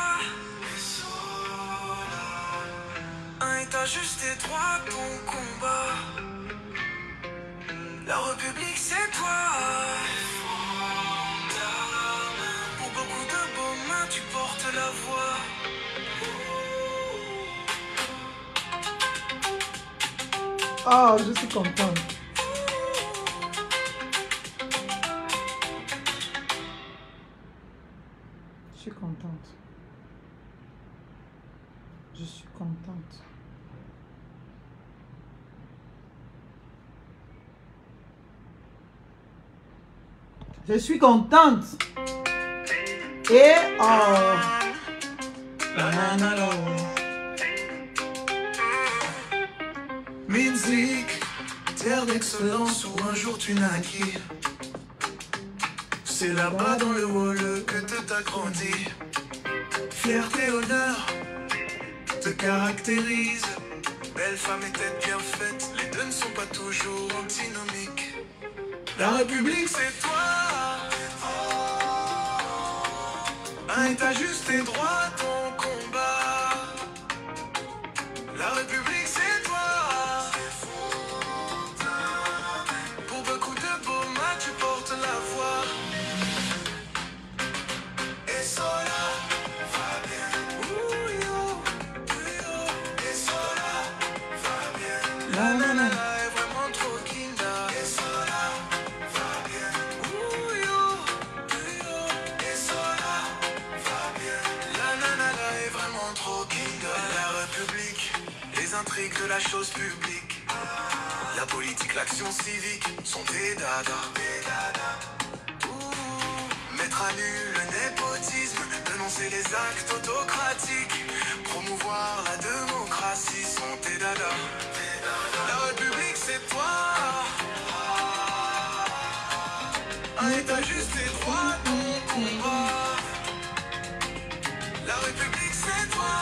un état juste et droit ton combat. La République c'est toi, pour beaucoup de beaux mains tu portes la voix. Oh, je suis contente. Je suis contente. Je suis contente. Je suis contente. Et oh. Musique, terre d'excellence où un jour tu naquis. C'est là-bas dans le wall que t'as grandi. Fierté, honneur te caractérise. Belle femme et tête bien faite, les deux ne sont pas toujours antinomiques. La République c'est toi, un état juste et droit ton combat. La République c'est toi, pour beaucoup de beaux mains tu portes la voix. Et Sola va bien, et Sola va bien, la nana est vraiment trop kinda. Et Sola va bien, et Sola va bien, la nana est vraiment trop kinda. La République, les intrigues de la chose publique, la politique, l'action civique sont des dada. Mettre à nu le népotisme, dénoncer les actes autocratiques, promouvoir la démocratie sont tes dada. La République c'est toi, un état juste et droit ton combat. La République c'est toi,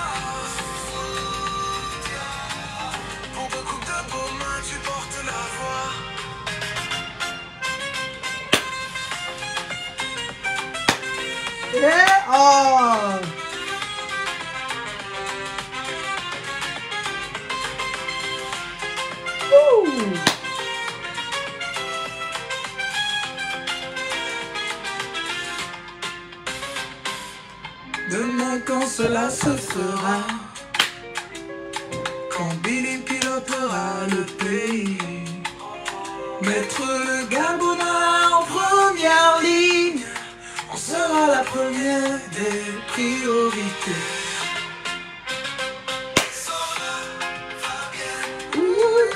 pour beaucoup de beaux mains tu portes la voix. Et oh. Ouh. Demain quand cela se fera, quand Billy pilotera le pays, mettre le Gabon en première ligne. sera la première des priorités.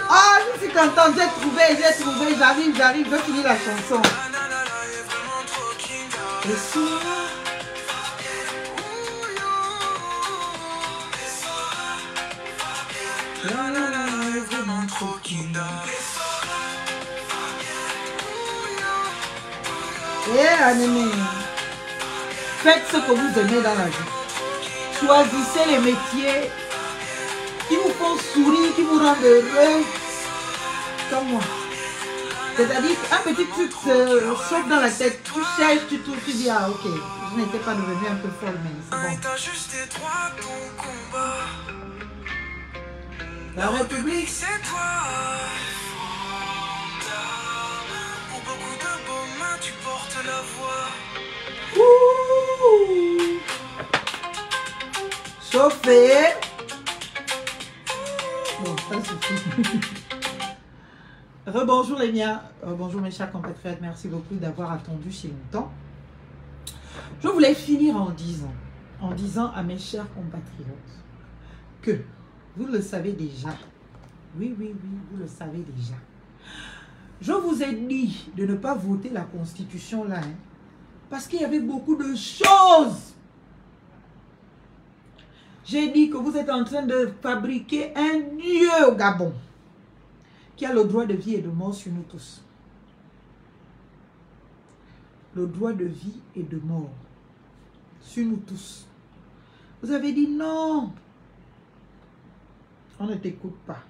Ah, je suis contente, j'ai trouvé, j'arrive, je finis la chanson. Et Sora, est vraiment trop kinda. Anémie, faites ce que vous aimez dans la vie. Choisissez les métiers qui vous font sourire, qui vous rendent heureux, comme moi. C'est-à-dire un petit truc saute dans la tête, tu cherches, tu trouves, tu dis ah ok, je n'étais pas devenue un peu folle, mais c'est bon. La République, c'est toi. Pour beaucoup de beaux mains, tu portes la voix. Chauffé. Bon, ça suffit. Rebonjour les miens, bonjour mes chers compatriotes, merci beaucoup d'avoir attendu si longtemps. Je voulais finir en disant à mes chers compatriotes que vous le savez déjà, oui, vous le savez déjà. Je vous ai dit de ne pas voter la Constitution là, hein, parce qu'il y avait beaucoup de choses. J'ai dit que vous êtes en train de fabriquer un dieu au Gabon qui a le droit de vie et de mort sur nous tous. Le droit de vie et de mort sur nous tous. Vous avez dit non. On ne t'écoute pas.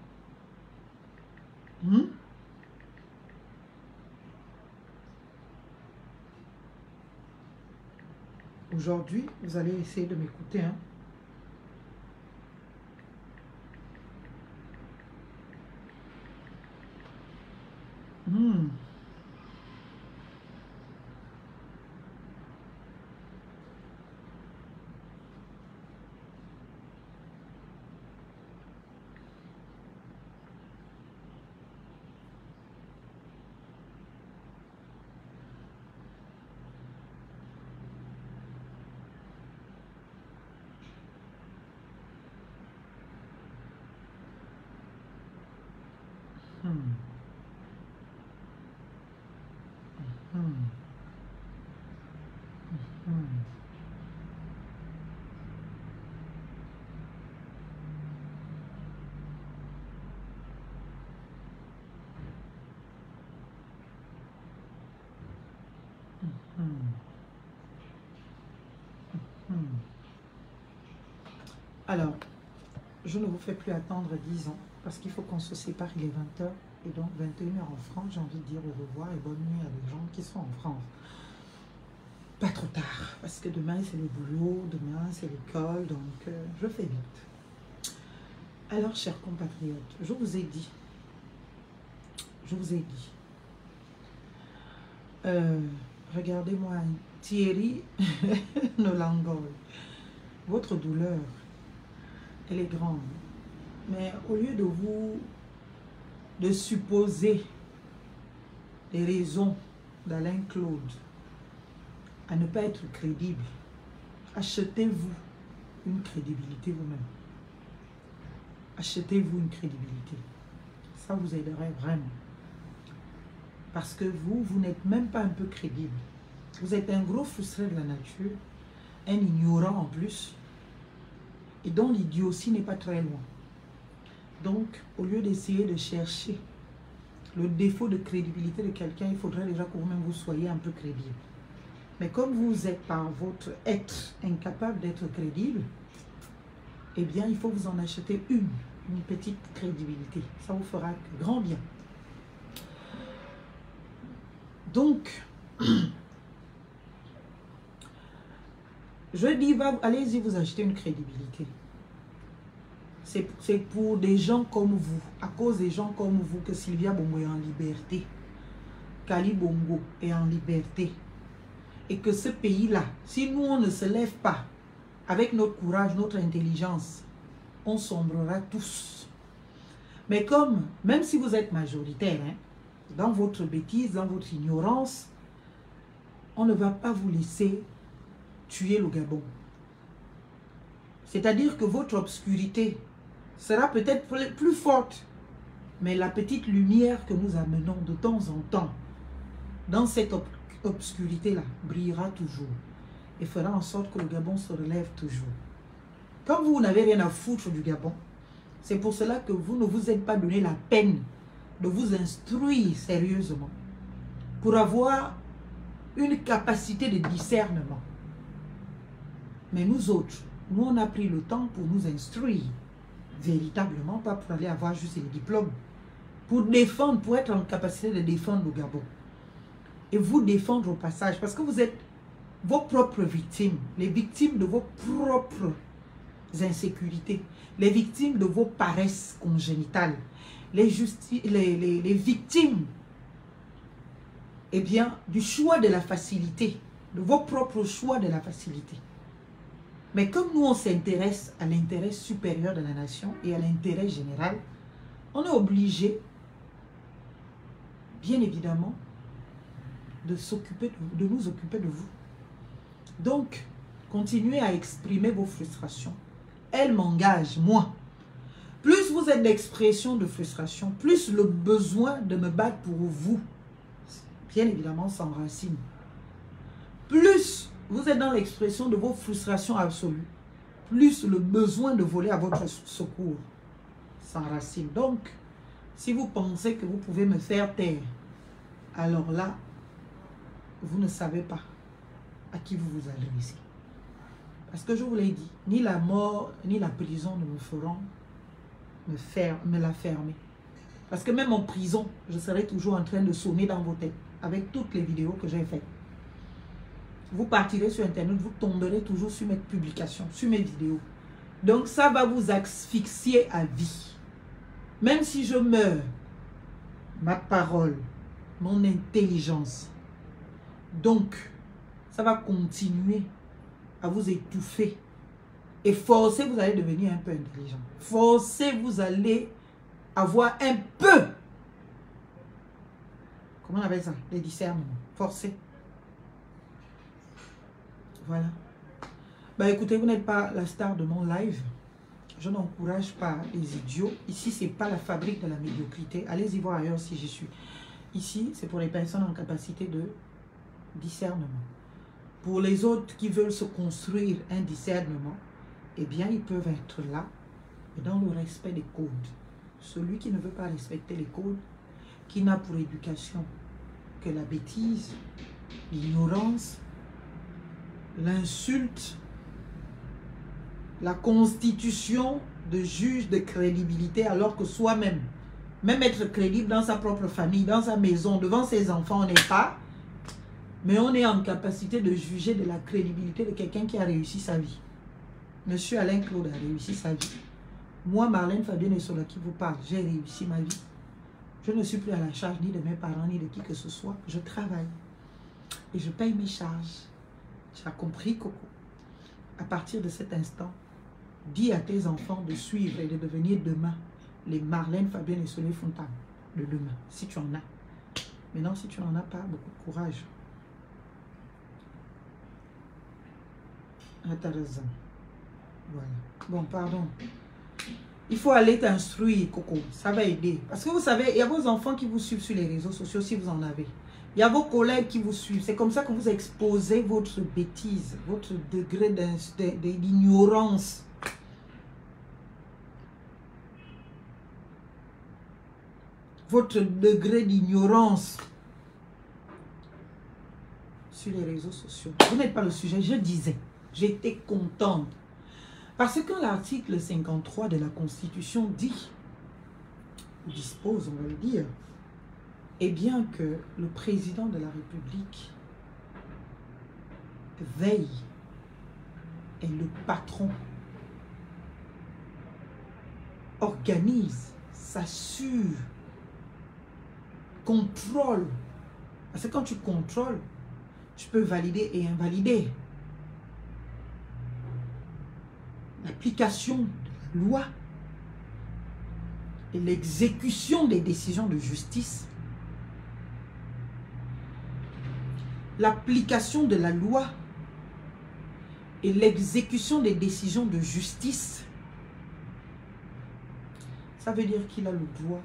Aujourd'hui, vous allez essayer de m'écouter, hein. Alors, je ne vous fais plus attendre 10 ans parce qu'il faut qu'on se sépare, il est 20h et donc 21h en France. J'ai envie de dire au revoir et bonne nuit à des gens qui sont en France. Pas trop tard parce que demain c'est le boulot, demain c'est l'école, donc je fais vite. Alors, chers compatriotes, je vous ai dit, regardez-moi Thierry Nolangol, votre douleur, elle est grande. Mais au lieu de supposer les raisons d'Alain Claude à ne pas être crédible, achetez-vous une crédibilité vous-même. Achetez-vous une crédibilité. Ça vous aiderait vraiment. Parce que vous n'êtes même pas un peu crédible. Vous êtes un gros frustré de la nature, un ignorant en plus, et dont l'idiotie n'est pas très loin. Donc, au lieu d'essayer de chercher le défaut de crédibilité de quelqu'un, il faudrait déjà que vous-même vous soyez un peu crédible. Mais comme vous êtes par votre être incapable d'être crédible, eh bien, il faut vous en acheter une petite crédibilité. Ça vous fera grand bien. Donc, je dis, allez-y vous acheter une crédibilité. C'est pour des gens comme vous, à cause des gens comme vous, que Sylvia Bongo est en liberté, Kali Bongo est en liberté. Et que ce pays-là, si nous on ne se lève pas avec notre courage, notre intelligence, on sombrera tous. Mais comme, même si vous êtes majoritaire, hein, dans votre bêtise, dans votre ignorance, on ne va pas vous laisser tuer le Gabon. C'est-à-dire que votre obscurité sera peut-être plus forte, mais la petite lumière que nous amenons de temps en temps dans cette obscurité-là brillera toujours et fera en sorte que le Gabon se relève toujours. Comme vous n'avez rien à foutre du Gabon, c'est pour cela que vous ne vous êtes pas donné la peine de vous instruire sérieusement pour avoir une capacité de discernement. Mais nous autres, nous on a pris le temps pour nous instruire véritablement, pas pour aller avoir juste les diplômes, pour défendre, pour être en capacité de défendre le Gabon. Et vous défendre au passage, parce que vous êtes vos propres victimes, les victimes de vos propres insécurités, les victimes de vos paresses congénitales, les victimes eh bien, du choix de la facilité, de vos propres choix de la facilité. Mais comme nous, on s'intéresse à l'intérêt supérieur de la nation et à l'intérêt général, on est obligé, bien évidemment, de nous occuper de vous. Donc, continuez à exprimer vos frustrations. Elles m'engagent, moi. Plus vous êtes l'expression de frustration, plus le besoin de me battre pour vous, bien évidemment, s'enracine. Plus vous êtes dans l'expression de vos frustrations absolues, plus le besoin de voler à votre secours s'enracine. Donc, si vous pensez que vous pouvez me faire taire, alors là, vous ne savez pas à qui vous vous adressez. Parce que je vous l'ai dit, ni la mort, ni la prison ne me feront me la fermer. Parce que même en prison, je serai toujours en train de sonner dans vos têtes avec toutes les vidéos que j'ai faites. Vous partirez sur Internet, vous tomberez toujours sur mes publications, sur mes vidéos. Donc ça va vous asphyxier à vie. Même si je meurs, ma parole, mon intelligence, donc ça va continuer à vous étouffer. Et forcez, vous allez devenir un peu intelligent. Forcez, vous allez avoir un peu, comment on appelle ça, les discernements. Forcez. Voilà. Bah écoutez, vous n'êtes pas la star de mon live. Je n'encourage pas les idiots. Ici, ce n'est pas la fabrique de la médiocrité. Allez-y voir ailleurs si j'y suis. Ici, c'est pour les personnes en capacité de discernement. Pour les autres qui veulent se construire un discernement, eh bien, ils peuvent être là, dans le respect des codes. Celui qui ne veut pas respecter les codes, qui n'a pour éducation que la bêtise, l'ignorance, l'insulte, la constitution de juge de crédibilité, alors que soi-même, même être crédible dans sa propre famille, dans sa maison, devant ses enfants, on n'est pas, mais on est en capacité de juger de la crédibilité de quelqu'un qui a réussi sa vie. Monsieur Alain Claude a réussi sa vie. Moi, Marlène Fabienne Essola qui vous parle, j'ai réussi ma vie. Je ne suis plus à la charge ni de mes parents, ni de qui que ce soit. Je travaille et je paye mes charges. Tu as compris, Coco? À partir de cet instant, dis à tes enfants de suivre et de devenir demain les Marlène Fabienne Essola Fontaine de demain, si tu en as. Maintenant, si tu n'en as pas, beaucoup de courage. T'as raison. Voilà. Bon, pardon. Il faut aller t'instruire, Coco. Ça va aider. Parce que vous savez, il y a vos enfants qui vous suivent sur les réseaux sociaux, si vous en avez. Il y a vos collègues qui vous suivent. C'est comme ça que vous exposez votre bêtise, votre degré d'ignorance. Votre degré d'ignorance sur les réseaux sociaux. Vous n'êtes pas le sujet, je disais. J'étais contente. Parce que l'article 53 de la Constitution dit, dispose, on va le dire, est bien que le président de la République veille, est le patron, organise, s'assure, contrôle. Parce que quand tu contrôles, tu peux valider et invalider. L'application de la loi et l'exécution des décisions de justice, l'application de la loi et l'exécution des décisions de justice, ça veut dire qu'il a le droit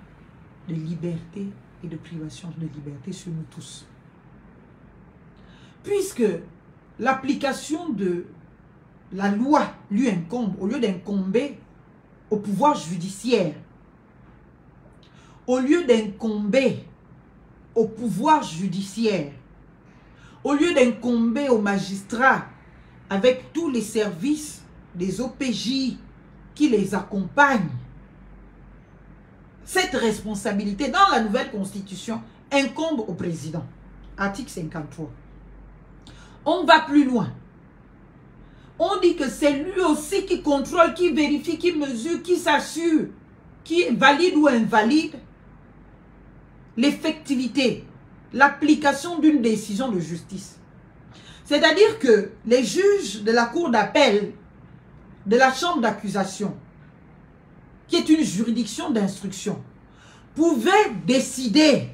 de liberté et de privation de liberté sur nous tous. Puisque l'application de la loi lui incombe, au lieu d'incomber au pouvoir judiciaire, au lieu d'incomber au pouvoir judiciaire, au lieu d'incomber aux magistrats avec tous les services des OPJ qui les accompagnent, cette responsabilité dans la nouvelle constitution incombe au président. Article 53. On va plus loin. On dit que c'est lui aussi qui contrôle, qui vérifie, qui mesure, qui s'assure, qui valide ou invalide l'effectivité, l'application d'une décision de justice. C'est-à-dire que les juges de la cour d'appel, de la chambre d'accusation, qui est une juridiction d'instruction, pouvaient décider,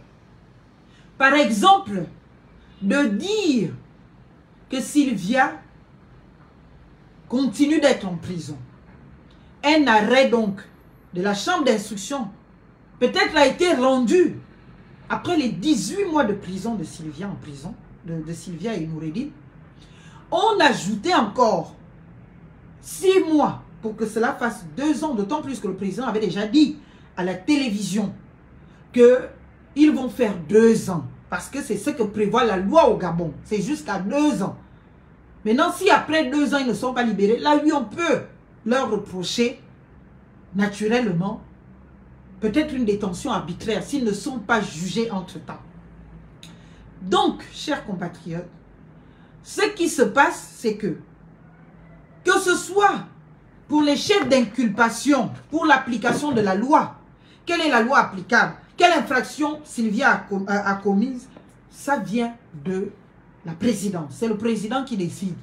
par exemple, de dire que Sylvia continue d'être en prison. Un arrêt donc de la chambre d'instruction peut-être a été rendu après les 18 mois de prison de Sylvia en prison, de Sylvia et Noureddine. On ajoutait encore 6 mois pour que cela fasse 2 ans, d'autant plus que le président avait déjà dit à la télévision qu'ils vont faire 2 ans. Parce que c'est ce que prévoit la loi au Gabon. C'est jusqu'à 2 ans. Maintenant, si après 2 ans, ils ne sont pas libérés, là, oui, on peut leur reprocher, naturellement, peut-être une détention arbitraire, s'ils ne sont pas jugés entre-temps. Donc, chers compatriotes, ce qui se passe, c'est que ce soit pour les chefs d'inculpation, pour l'application de la loi, quelle est la loi applicable? Quelle infraction Sylvia a commise? Ça vient de la présidence. C'est le président qui décide.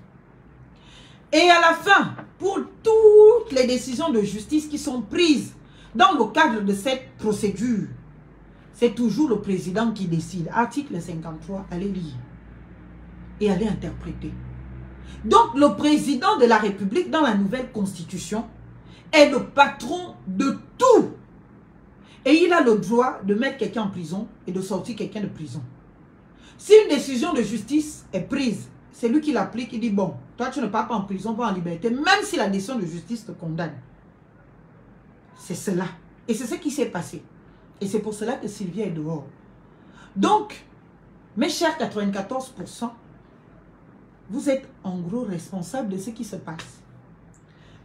Et à la fin, pour toutes les décisions de justice qui sont prises dans le cadre de cette procédure, c'est toujours le président qui décide. Article 53, allez lire et allez interpréter. Donc le président de la République dans la nouvelle constitution est le patron de tout. Et il a le droit de mettre quelqu'un en prison et de sortir quelqu'un de prison. Si une décision de justice est prise, c'est lui qui l'applique, il dit bon, toi tu ne pars pas en prison, pas en liberté, même si la décision de justice te condamne. C'est cela. Et c'est ce qui s'est passé. Et c'est pour cela que Sylvia est dehors. Donc, mes chers 94%, vous êtes en gros responsables de ce qui se passe.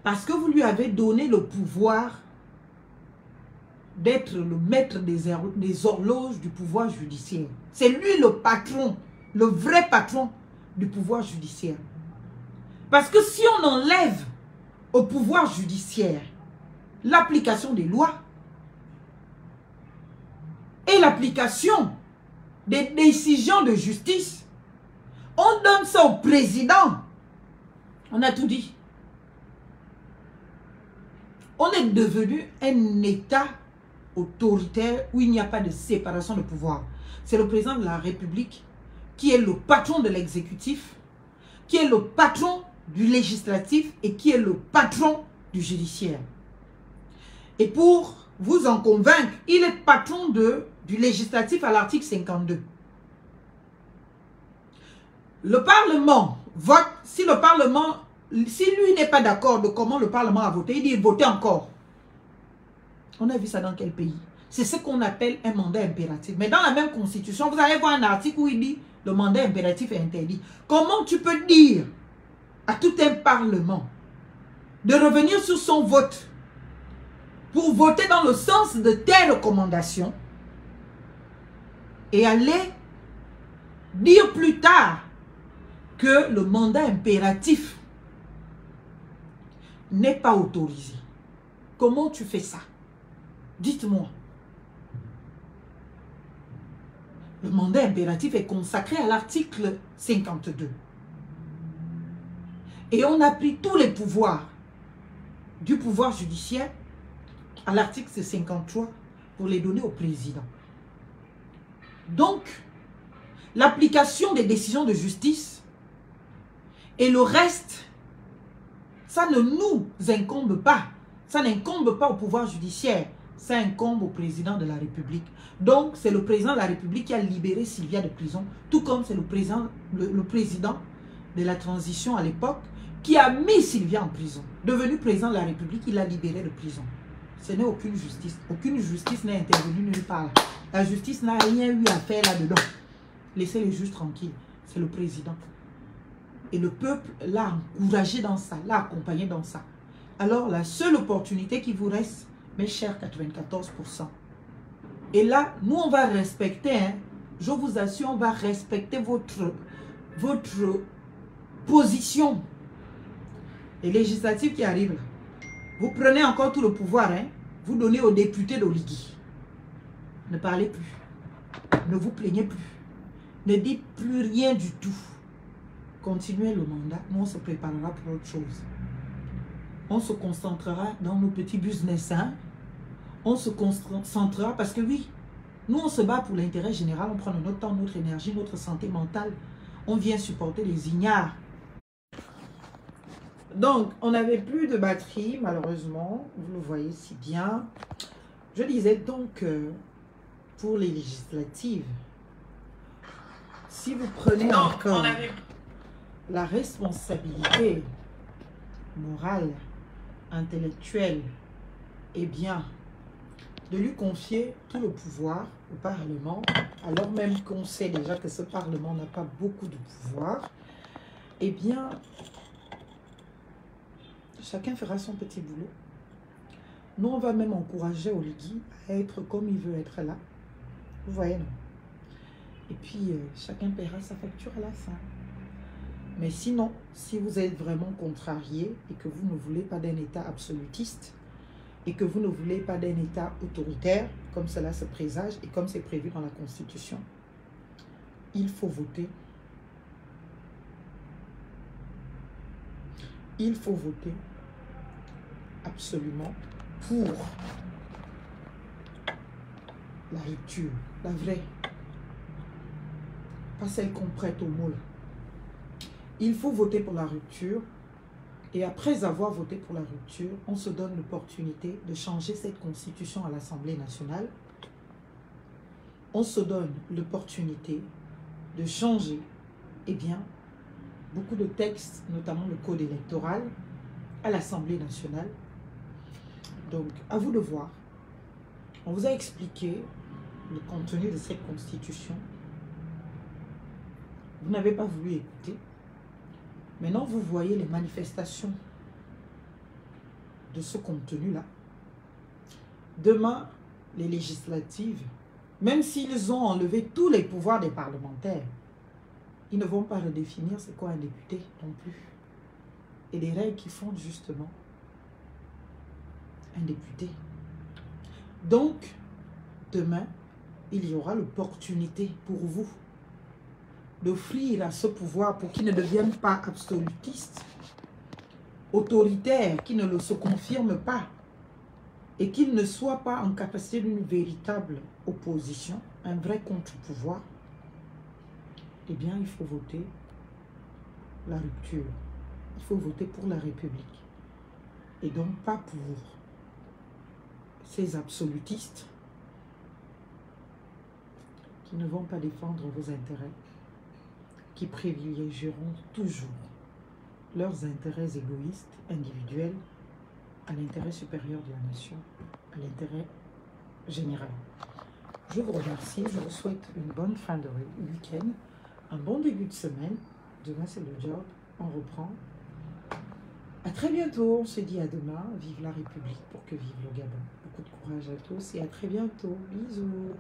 Parce que vous lui avez donné le pouvoir d'être le maître des horloges du pouvoir judiciaire. C'est lui le patron, le vrai patron du pouvoir judiciaire. Parce que si on enlève au pouvoir judiciaire l'application des lois et l'application des décisions de justice, on donne ça au président. On a tout dit. On est devenu un État autoritaire où il n'y a pas de séparation de pouvoir. C'est le président de la République qui est le patron de l'exécutif, qui est le patron du législatif et qui est le patron du judiciaire. Et pour vous en convaincre, il est patron du législatif à l'article 52. Le Parlement vote, si lui n'est pas d'accord de comment le Parlement a voté, il dit votez encore. On a vu ça dans quel pays? C'est ce qu'on appelle un mandat impératif. Mais dans la même constitution, vous allez voir un article où il dit le mandat impératif est interdit. Comment tu peux dire à tout un parlement de revenir sur son vote pour voter dans le sens de tes recommandations et aller dire plus tard que le mandat impératif n'est pas autorisé? Comment tu fais ça? Dites-moi. Le mandat impératif est consacré à l'article 52. Et on a pris tous les pouvoirs du pouvoir judiciaire à l'article 53 pour les donner au président. Donc, l'application des décisions de justice et le reste Ça ne nous incombe pas. Ça n'incombe pas au pouvoir judiciaire. Ça incombe au président de la République. Donc, c'est le président de la République qui a libéré Sylvia de prison, tout comme c'est le président de la transition à l'époque qui a mis Sylvia en prison. Devenu président de la République, il l'a libéré de prison. Ce n'est aucune justice. Aucune justice n'est intervenue nulle part. La justice n'a rien eu à faire là-dedans. Laissez les juges tranquilles. C'est le président. Et le peuple l'a encouragé dans ça, l'a accompagné dans ça. Alors, la seule opportunité qui vous reste, mes chers 94%. Et là, nous, on va respecter, hein, je vous assure, on va respecter votre position. Les législatives qui arrivent là, vous prenez encore tout le pouvoir, hein, vous donnez aux députés d'Oligui. Ne parlez plus. Ne vous plaignez plus. Ne dites plus rien du tout. Continuez le mandat. Nous, on se préparera pour autre chose. On se concentrera dans nos petits business. Hein? On se concentrera parce que oui, nous, on se bat pour l'intérêt général. On prend notre temps, notre énergie, notre santé mentale. On vient supporter les ignares. Donc, on n'avait plus de batterie, malheureusement. Vous le voyez si bien. Je disais donc, pour les législatives, si vous prenez encore la responsabilité morale, intellectuelle, et bien, de lui confier tout le pouvoir au Parlement, alors même qu'on sait déjà que ce Parlement n'a pas beaucoup de pouvoir, eh bien, chacun fera son petit boulot. Nous, on va même encourager Oligui à être comme il veut être là. Vous voyez, non? Et puis, chacun paiera sa facture à la fin. Mais sinon, si vous êtes vraiment contrarié et que vous ne voulez pas d'un État absolutiste et que vous ne voulez pas d'un État autoritaire, comme cela se présage et comme c'est prévu dans la Constitution, il faut voter. Il faut voter absolument pour la rupture, la vraie, pas celle qu'on prête au moule. Il faut voter pour la rupture et après avoir voté pour la rupture, on se donne l'opportunité de changer cette constitution à l'Assemblée nationale. On se donne l'opportunité de changer, eh bien, beaucoup de textes, notamment le code électoral, à l'Assemblée nationale. Donc, à vous de voir. On vous a expliqué le contenu de cette constitution. Vous n'avez pas voulu écouter. Maintenant, vous voyez les manifestations de ce contenu-là. Demain, les législatives, même s'ils ont enlevé tous les pouvoirs des parlementaires, ils ne vont pas redéfinir c'est quoi un député non plus. Et les règles qui font justement un député. Donc, demain, il y aura l'opportunité pour vous d'offrir à ce pouvoir pour qu'il ne devienne pas absolutiste, autoritaire, qu'il ne se confirme pas et qu'il ne soit pas en capacité d'une véritable opposition, un vrai contre-pouvoir. Eh bien, il faut voter la rupture. Il faut voter pour la République. Et donc, pas pour ces absolutistes qui ne vont pas défendre vos intérêts, qui privilégieront toujours leurs intérêts égoïstes, individuels, à l'intérêt supérieur de la nation, à l'intérêt général. Je vous remercie, je vous souhaite une bonne fin de week-end, un bon début de semaine. Demain, c'est le job, on reprend. À très bientôt, on se dit à demain. Vive la République pour que vive le Gabon. Beaucoup de courage à tous et à très bientôt. Bisous.